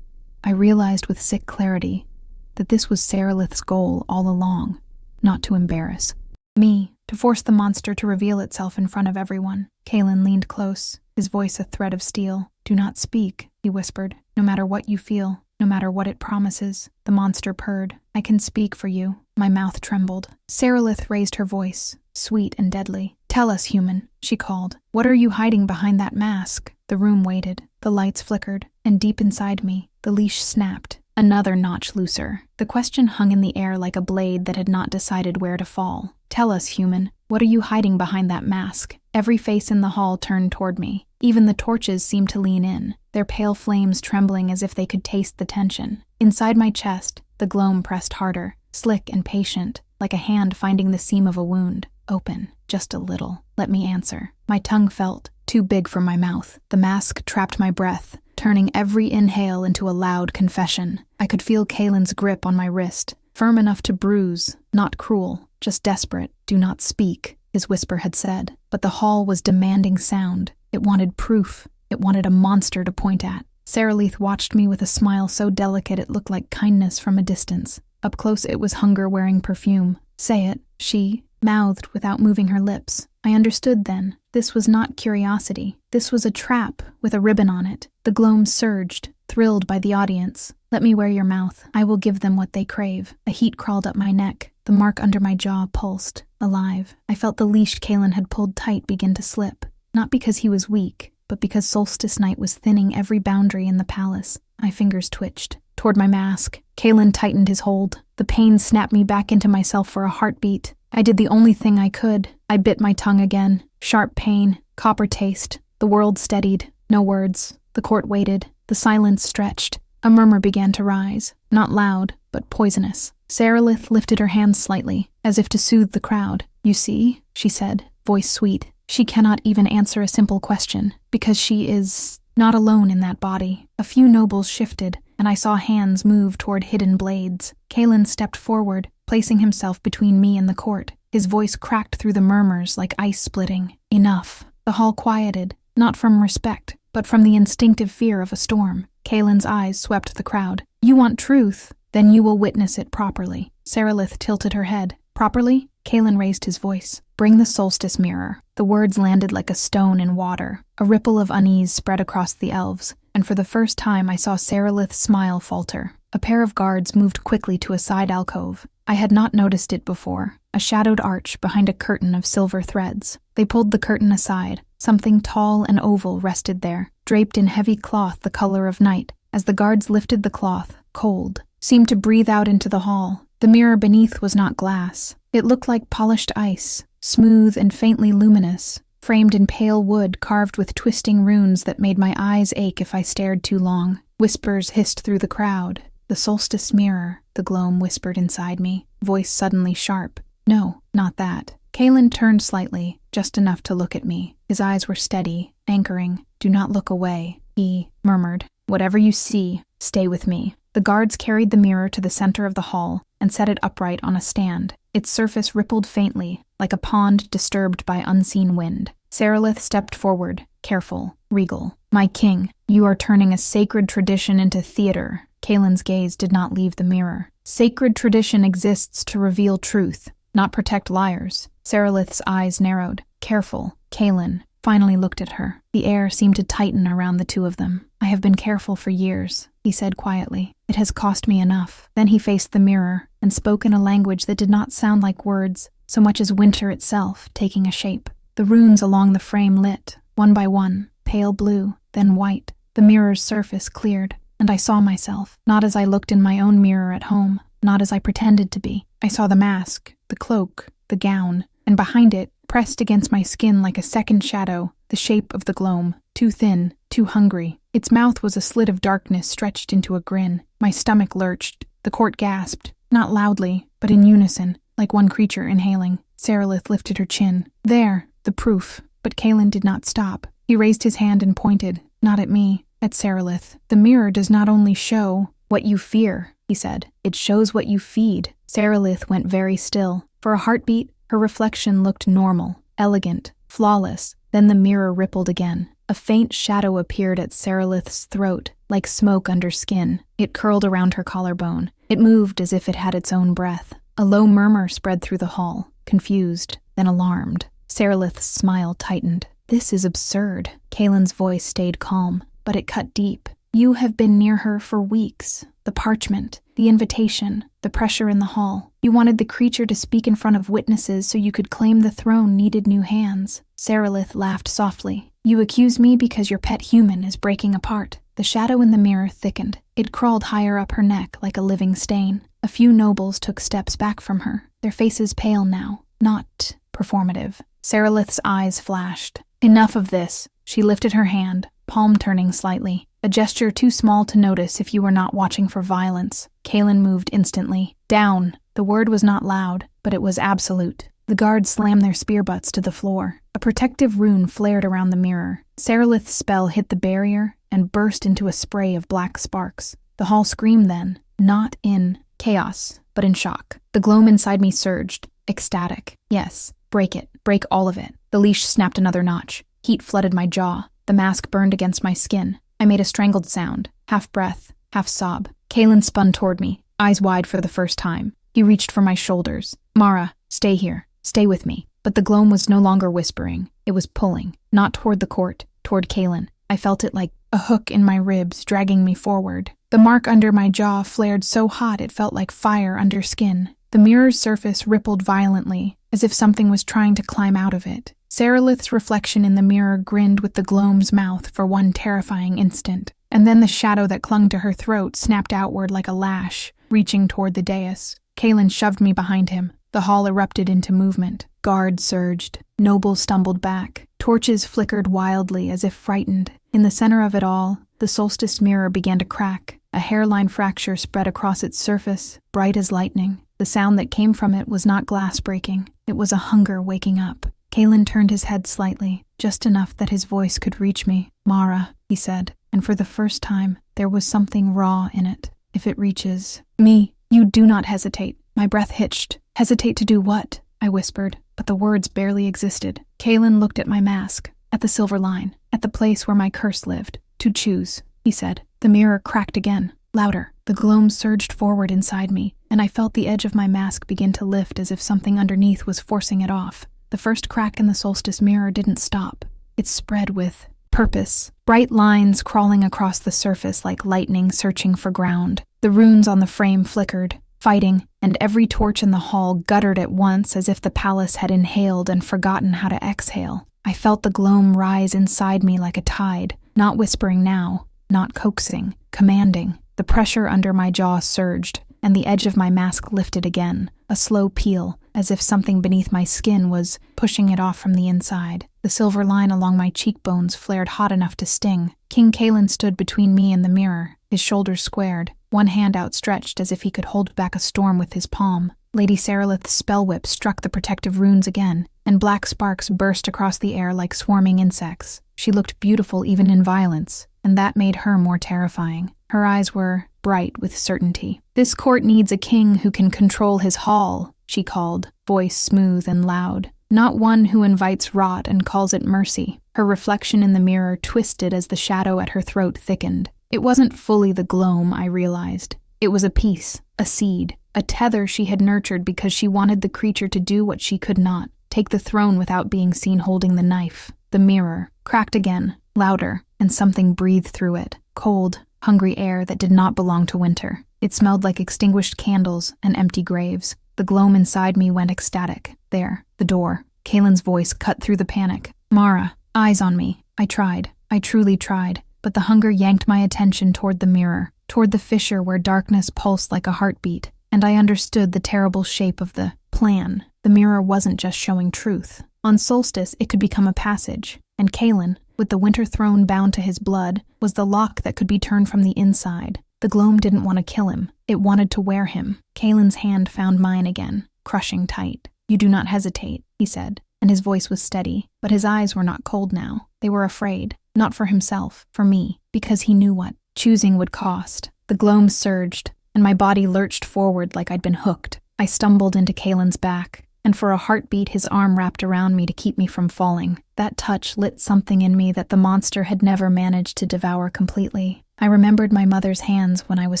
I realized with sick clarity that this was Seralith's goal all along, not to embarrass me, to force the monster to reveal itself in front of everyone. Kaelin leaned close, his voice a thread of steel. Do not speak, he whispered. No matter what you feel, no matter what it promises. The monster purred. I can speak for you. My mouth trembled. Seralith raised her voice, sweet and deadly. Tell us, human, she called. What are you hiding behind that mask? The room waited. The lights flickered, and deep inside me, the leash snapped, another notch looser. The question hung in the air like a blade that had not decided where to fall. Tell us, human, what are you hiding behind that mask? Every face in the hall turned toward me. Even the torches seemed to lean in, their pale flames trembling as if they could taste the tension. Inside my chest, the gloam pressed harder, slick and patient, like a hand finding the seam of a wound. Open, just a little. Let me answer. My tongue felt too big for my mouth. The mask trapped my breath, turning every inhale into a loud confession. I could feel Kaelin's grip on my wrist, firm enough to bruise, not cruel, just desperate. Do not speak, his whisper had said. But the hall was demanding sound. It wanted proof. It wanted a monster to point at. Seralith watched me with a smile so delicate it looked like kindness from a distance. Up close it was hunger wearing perfume. Say it, she mouthed without moving her lips. I understood then. This was not curiosity. This was a trap with a ribbon on it. The gloam surged, thrilled by the audience. Let me wear your mouth. I will give them what they crave. A heat crawled up my neck. The mark under my jaw pulsed, alive. I felt the leash Kaelin had pulled tight begin to slip. Not because he was weak, but because solstice night was thinning every boundary in the palace. My fingers twitched, toward my mask. Kalen tightened his hold. The pain snapped me back into myself for a heartbeat. I did the only thing I could. I bit my tongue again. Sharp pain, copper taste. The world steadied. No words. The court waited. The silence stretched. A murmur began to rise. Not loud, but poisonous. Sarilith lifted her hands slightly, as if to soothe the crowd. "You see," she said, voice sweet. "She cannot even answer a simple question, because she is not alone in that body." A few nobles shifted, and I saw hands move toward hidden blades. Kalen stepped forward, placing himself between me and the court. His voice cracked through the murmurs like ice splitting. "Enough." The hall quieted, not from respect, but from the instinctive fear of a storm. Kalen's eyes swept the crowd. "You want truth? Then you will witness it properly." Sarilith tilted her head. "Properly?" Kalen raised his voice. "Bring the Solstice mirror." The words landed like a stone in water. A ripple of unease spread across the elves, and for the first time I saw Sarilith's smile falter. A pair of guards moved quickly to a side alcove. I had not noticed it before, a shadowed arch behind a curtain of silver threads. They pulled the curtain aside. Something tall and oval rested there, draped in heavy cloth the color of night. As the guards lifted the cloth, cold seemed to breathe out into the hall. The mirror beneath was not glass. It looked like polished ice, smooth and faintly luminous, framed in pale wood carved with twisting runes that made my eyes ache if I stared too long. Whispers hissed through the crowd. "The Solstice mirror," the gloam whispered inside me, voice suddenly sharp. "No, not that." Kalen turned slightly, just enough to look at me. His eyes were steady, anchoring. "Do not look away," he murmured. "Whatever you see, stay with me." The guards carried the mirror to the center of the hall and set it upright on a stand. Its surface rippled faintly, like a pond disturbed by unseen wind. Sarilith stepped forward, careful, regal. "My king, you are turning a sacred tradition into theater." Kalen's gaze did not leave the mirror. "Sacred tradition exists to reveal truth, not protect liars." Sarilith's eyes narrowed. "Careful." Kalen finally looked at her. The air seemed to tighten around the two of them. "I have been careful for years," he said quietly. "It has cost me enough." Then he faced the mirror and spoke in a language that did not sound like words, so much as winter itself taking a shape. The runes along the frame lit, one by one, pale blue, then white. The mirror's surface cleared, and I saw myself, not as I looked in my own mirror at home, not as I pretended to be. I saw the mask, the cloak, the gown, and behind it, pressed against my skin like a second shadow, the shape of the gloam, too thin, too hungry. Its mouth was a slit of darkness stretched into a grin. My stomach lurched. The court gasped, not loudly, but in unison, like one creature inhaling. Sarilith lifted her chin. "There, the proof." But Kalen did not stop. He raised his hand and pointed, not at me, at Sarilith. "The mirror does not only show what you fear," he said. "It shows what you feed." Sarilith went very still. For a heartbeat, her reflection looked normal, elegant, flawless. Then the mirror rippled again. A faint shadow appeared at Sarilith's throat, like smoke under skin. It curled around her collarbone. It moved as if it had its own breath. A low murmur spread through the hall, confused, then alarmed. Sarilith's smile tightened. "This is absurd." Kalen's voice stayed calm, but it cut deep. "You have been near her for weeks. The parchment, the invitation, the pressure in the hall. You wanted the creature to speak in front of witnesses so you could claim the throne needed new hands." Sarilith laughed softly. "You accuse me because your pet human is breaking apart." The shadow in the mirror thickened. It crawled higher up her neck like a living stain. A few nobles took steps back from her, their faces pale now, not performative. Sarilith's eyes flashed. "Enough of this." She lifted her hand, palm turning slightly. A gesture too small to notice if you were not watching for violence. Kalen moved instantly. "Down." The word was not loud, but it was absolute. The guards slammed their spear butts to the floor. A protective rune flared around the mirror. Sarilith's spell hit the barrier and burst into a spray of black sparks. The hall screamed then, not in chaos, but in shock. The gloam inside me surged, ecstatic. Yes, break it, break all of it. The leash snapped another notch. Heat flooded my jaw. The mask burned against my skin. I made a strangled sound, half breath, half sob. Kalen spun toward me, eyes wide for the first time. He reached for my shoulders. "Mara, stay here. Stay with me." But the gloam was no longer whispering. It was pulling, not toward the court, toward Kalen. I felt it like a hook in my ribs, dragging me forward. The mark under my jaw flared so hot it felt like fire under skin. The mirror's surface rippled violently, as if something was trying to climb out of it. Sarilith's reflection in the mirror grinned with the gloam's mouth for one terrifying instant. And then the shadow that clung to her throat snapped outward like a lash, reaching toward the dais. Kaelin shoved me behind him. The hall erupted into movement. Guards surged. Nobles stumbled back. Torches flickered wildly as if frightened. In the center of it all, the Solstice mirror began to crack. A hairline fracture spread across its surface, bright as lightning. The sound that came from it was not glass breaking. It was a hunger waking up. Kaelin turned his head slightly, just enough that his voice could reach me. "Mara," he said, and for the first time, there was something raw in it. "If it reaches me, you do not hesitate." My breath hitched. "Hesitate to do what?" I whispered, but the words barely existed. Kaelin looked at my mask, at the silver line, at the place where my curse lived. "To choose," he said. The mirror cracked again, louder. The gloam surged forward inside me, and I felt the edge of my mask begin to lift as if something underneath was forcing it off. The first crack in the Solstice mirror didn't stop. It spread with purpose. Bright lines crawling across the surface like lightning searching for ground. The runes on the frame flickered, fighting, and every torch in the hall guttered at once as if the palace had inhaled and forgotten how to exhale. I felt the gloam rise inside me like a tide, not whispering now, not coaxing, commanding. The pressure under my jaw surged, and the edge of my mask lifted again, a slow peel, as if something beneath my skin was pushing it off from the inside. The silver line along my cheekbones flared hot enough to sting. King Kaelin stood between me and the mirror, his shoulders squared, one hand outstretched as if he could hold back a storm with his palm. Lady Saralith's spell whip struck the protective runes again, and black sparks burst across the air like swarming insects. She looked beautiful even in violence, and that made her more terrifying. Her eyes were bright with certainty. "This court needs a king who can control his hall," she called, voice smooth and loud. "Not one who invites rot and calls it mercy." Her reflection in the mirror twisted as the shadow at her throat thickened. It wasn't fully the gloam, I realized. It was a piece, a seed, a tether she had nurtured because she wanted the creature to do what she could not, take the throne without being seen holding the knife. The mirror cracked again, louder, and something breathed through it. Cold, hungry air that did not belong to winter. It smelled like extinguished candles and empty graves. The gloam inside me went ecstatic. There, the door. Kaelin's voice cut through the panic. "Mara, eyes on me." I tried. I truly tried. But the hunger yanked my attention toward the mirror, toward the fissure where darkness pulsed like a heartbeat, and I understood the terrible shape of the plan. The mirror wasn't just showing truth. On Solstice, it could become a passage, and Kaelin, with the winter throne bound to his blood, was the lock that could be turned from the inside. The gloam didn't want to kill him. It wanted to wear him. Kaelin's hand found mine again, crushing tight. "You do not hesitate," he said, and his voice was steady, but his eyes were not cold now. They were afraid. Not for himself, for me, because he knew what choosing would cost. The gloam surged, and my body lurched forward like I'd been hooked. I stumbled into Kaelin's back, and for a heartbeat his arm wrapped around me to keep me from falling. That touch lit something in me that the monster had never managed to devour completely. I remembered my mother's hands when I was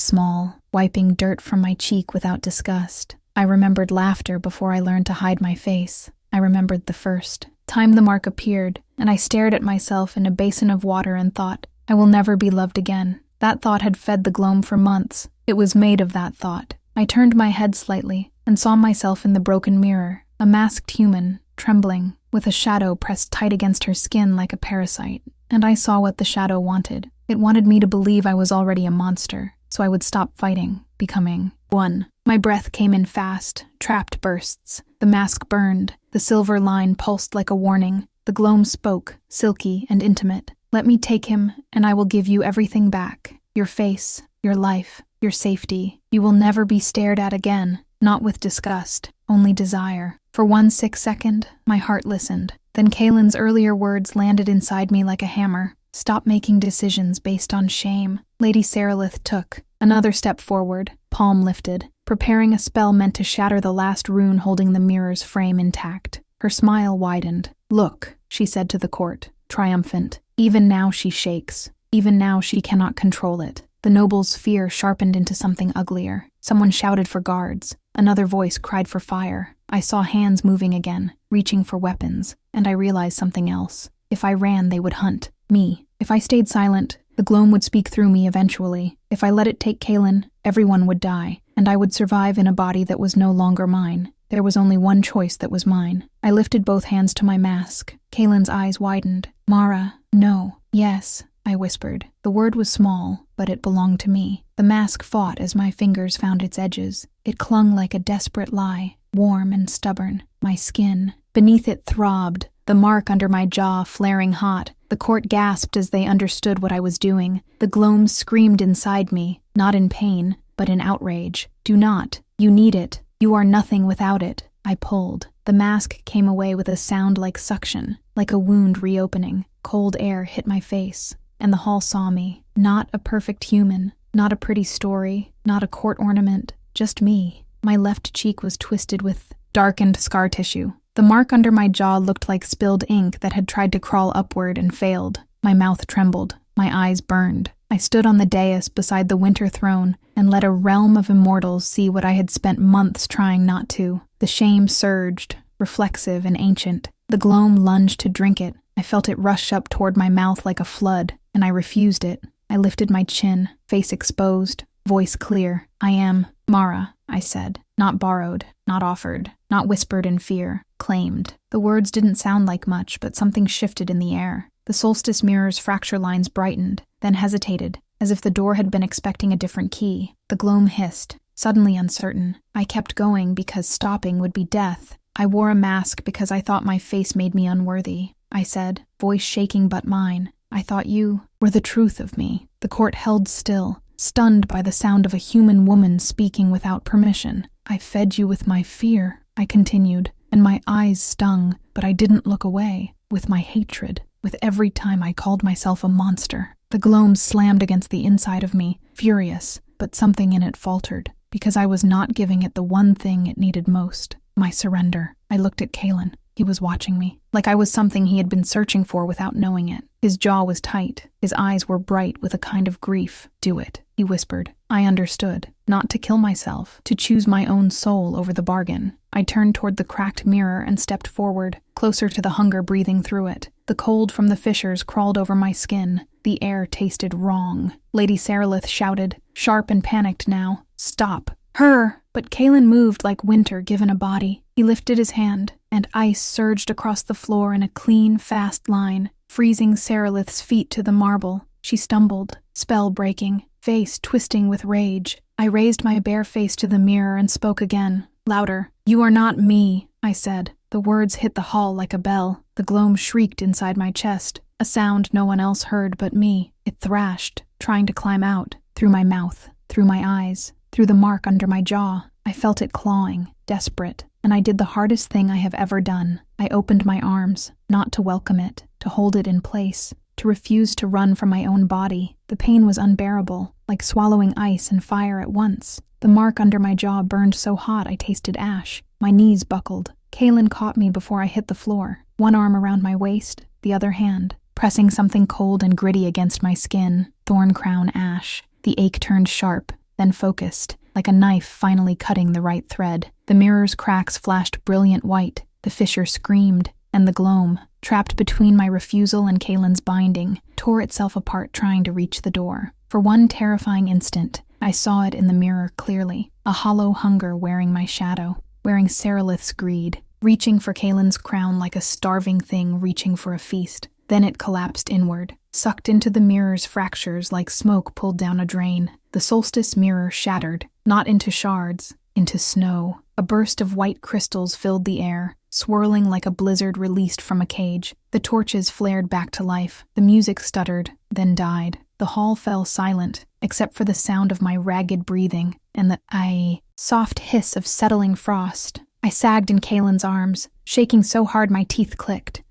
small, wiping dirt from my cheek without disgust. I remembered laughter before I learned to hide my face. I remembered the first time the mark appeared, and I stared at myself in a basin of water and thought, I will never be loved again. That thought had fed the gloam for months. It was made of that thought. I turned my head slightly and saw myself in the broken mirror, a masked human, trembling, with a shadow pressed tight against her skin like a parasite. And I saw what the shadow wanted. It wanted me to believe I was already a monster, so I would stop fighting, becoming one. My breath came in fast, trapped bursts. The mask burned. The silver line pulsed like a warning. The gloam spoke, silky and intimate. "Let me take him, and I will give you everything back. Your face, your life, your safety. You will never be stared at again, not with disgust, only desire." For 1 sick second, my heart listened. Then Kaelin's earlier words landed inside me like a hammer. "Stop making decisions based on shame." Lady Saralith took another step forward, palm lifted, preparing a spell meant to shatter the last rune holding the mirror's frame intact. Her smile widened. "Look," she said to the court, triumphant. "Even now she shakes. Even now she cannot control it." The noble's fear sharpened into something uglier. Someone shouted for guards. Another voice cried for fire. I saw hands moving again, reaching for weapons, and I realized something else. If I ran, they would hunt me. If I stayed silent, the gloam would speak through me eventually. If I let it take Kaelin, everyone would die, and I would survive in a body that was no longer mine. There was only one choice that was mine. I lifted both hands to my mask. Kaelin's eyes widened. "Mara, no. Yes." I whispered. The word was small, but it belonged to me. The mask fought as my fingers found its edges. It clung like a desperate lie, warm and stubborn. My skin, beneath it, throbbed, the mark under my jaw flaring hot. The court gasped as they understood what I was doing. The gloam screamed inside me, not in pain, but in outrage. Do not. You need it. You are nothing without it. I pulled. The mask came away with a sound like suction, like a wound reopening. Cold air hit my face, and the hall saw me. Not a perfect human, not a pretty story, not a court ornament, just me. My left cheek was twisted with darkened scar tissue. The mark under my jaw looked like spilled ink that had tried to crawl upward and failed. My mouth trembled. My eyes burned. I stood on the dais beside the winter throne and let a realm of immortals see what I had spent months trying not to. The shame surged, reflexive and ancient. The gloam lunged to drink it. I felt it rush up toward my mouth like a flood, and I refused it. I lifted my chin, face exposed, voice clear. I am Mara, I said. Not borrowed, not offered, not whispered in fear, claimed. The words didn't sound like much, but something shifted in the air. The Solstice mirror's fracture lines brightened, then hesitated, as if the door had been expecting a different key. The gloam hissed, suddenly uncertain. I kept going because stopping would be death. I wore a mask because I thought my face made me unworthy. I said, voice shaking but mine. I thought you were the truth of me. The court held still, stunned by the sound of a human woman speaking without permission. I fed you with my fear, I continued, and my eyes stung, but I didn't look away. With my hatred, with every time I called myself a monster. The gloam slammed against the inside of me, furious, but something in it faltered, because I was not giving it the one thing it needed most, my surrender. I looked at Kalen. He was watching me, like I was something he had been searching for without knowing it. His jaw was tight. His eyes were bright with a kind of grief. Do it, he whispered. I understood. Not to kill myself, to choose my own soul over the bargain. I turned toward the cracked mirror and stepped forward, closer to the hunger breathing through it. The cold from the fissures crawled over my skin. The air tasted wrong. Lady Saralith shouted, sharp and panicked now. Stop. Her! But Kalen moved like winter given a body. He lifted his hand, and ice surged across the floor in a clean, fast line, freezing Saralith's feet to the marble. She stumbled, spell-breaking, face twisting with rage. I raised my bare face to the mirror and spoke again, louder. You are not me, I said. The words hit the hall like a bell. The gloam shrieked inside my chest, a sound no one else heard but me. It thrashed, trying to climb out, through my mouth, through my eyes, through the mark under my jaw. I felt it clawing, desperate, and I did the hardest thing I have ever done. I opened my arms, not to welcome it, to hold it in place, to refuse to run from my own body. The pain was unbearable, like swallowing ice and fire at once. The mark under my jaw burned so hot I tasted ash. My knees buckled. Kalen caught me before I hit the floor, one arm around my waist, the other hand, pressing something cold and gritty against my skin, thorn crown ash. The ache turned sharp, then focused, like a knife finally cutting the right thread. The mirror's cracks flashed brilliant white, the fissure screamed, and the gloam, trapped between my refusal and Kalen's binding, tore itself apart trying to reach the door. For one terrifying instant, I saw it in the mirror clearly, a hollow hunger wearing my shadow, wearing Saralith's greed, reaching for Kalen's crown like a starving thing reaching for a feast. Then it collapsed inward, sucked into the mirror's fractures like smoke pulled down a drain. The Solstice mirror shattered, not into shards, into snow. A burst of white crystals filled the air, swirling like a blizzard released from a cage. The torches flared back to life. The music stuttered, then died. The hall fell silent, except for the sound of my ragged breathing and the soft hiss of settling frost. I sagged in Kalen's arms, shaking so hard my teeth clicked.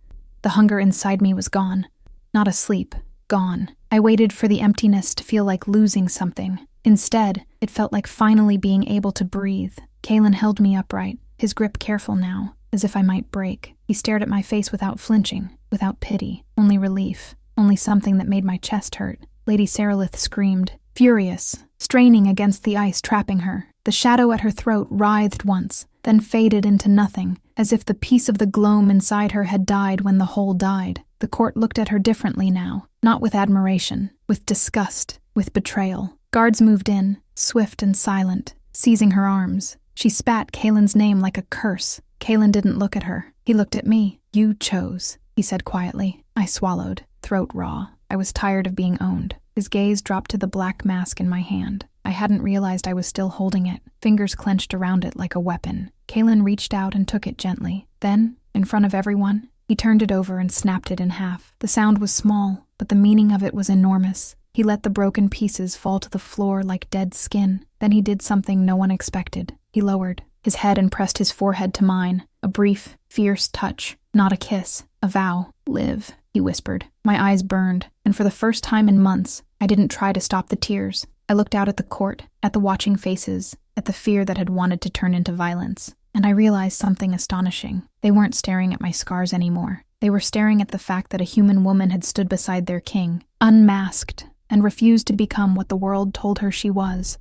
The hunger inside me was gone. Not asleep, gone. I waited for the emptiness to feel like losing something. Instead, it felt like finally being able to breathe. Kalen held me upright, his grip careful now, as if I might break. He stared at my face without flinching, without pity, only relief, only something that made my chest hurt. Lady Saralith screamed, furious, straining against the ice trapping her. The shadow at her throat writhed once, then faded into nothing, as if the piece of the gloam inside her had died when the whole died. The court looked at her differently now, not with admiration, with disgust, with betrayal. Guards moved in, swift and silent, seizing her arms. She spat Kalen's name like a curse. Kalen didn't look at her. He looked at me. You chose, he said quietly. I swallowed, throat raw. I was tired of being owned. His gaze dropped to the black mask in my hand. I hadn't realized I was still holding it, fingers clenched around it like a weapon. Kalen reached out and took it gently. Then, in front of everyone, he turned it over and snapped it in half. The sound was small, but the meaning of it was enormous. He let the broken pieces fall to the floor like dead skin. Then he did something no one expected. He lowered his head and pressed his forehead to mine. A brief, fierce touch. Not a kiss. A vow. Live, he whispered. My eyes burned, and for the first time in months, I didn't try to stop the tears. I looked out at the court, at the watching faces, at the fear that had wanted to turn into violence. And I realized something astonishing. They weren't staring at my scars anymore. They were staring at the fact that a human woman had stood beside their king, unmasked, and refused to become what the world told her she was.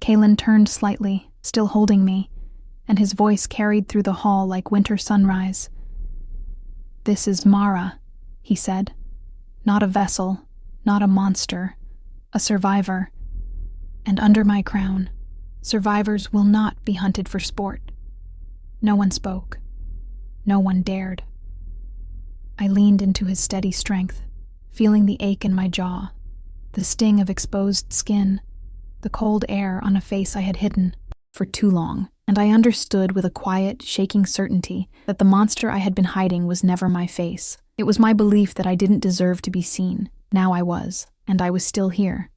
Kalen turned slightly, still holding me, and his voice carried through the hall like winter sunrise. "This is Mara," he said. "Not a vessel, not a monster, a survivor. And under my crown, survivors will not be hunted for sport." No one spoke. No one dared. I leaned into his steady strength, feeling the ache in my jaw, the sting of exposed skin, the cold air on a face I had hidden for too long, and I understood with a quiet, shaking certainty that the monster I had been hiding was never my face. It was my belief that I didn't deserve to be seen. Now I was, and I was still here,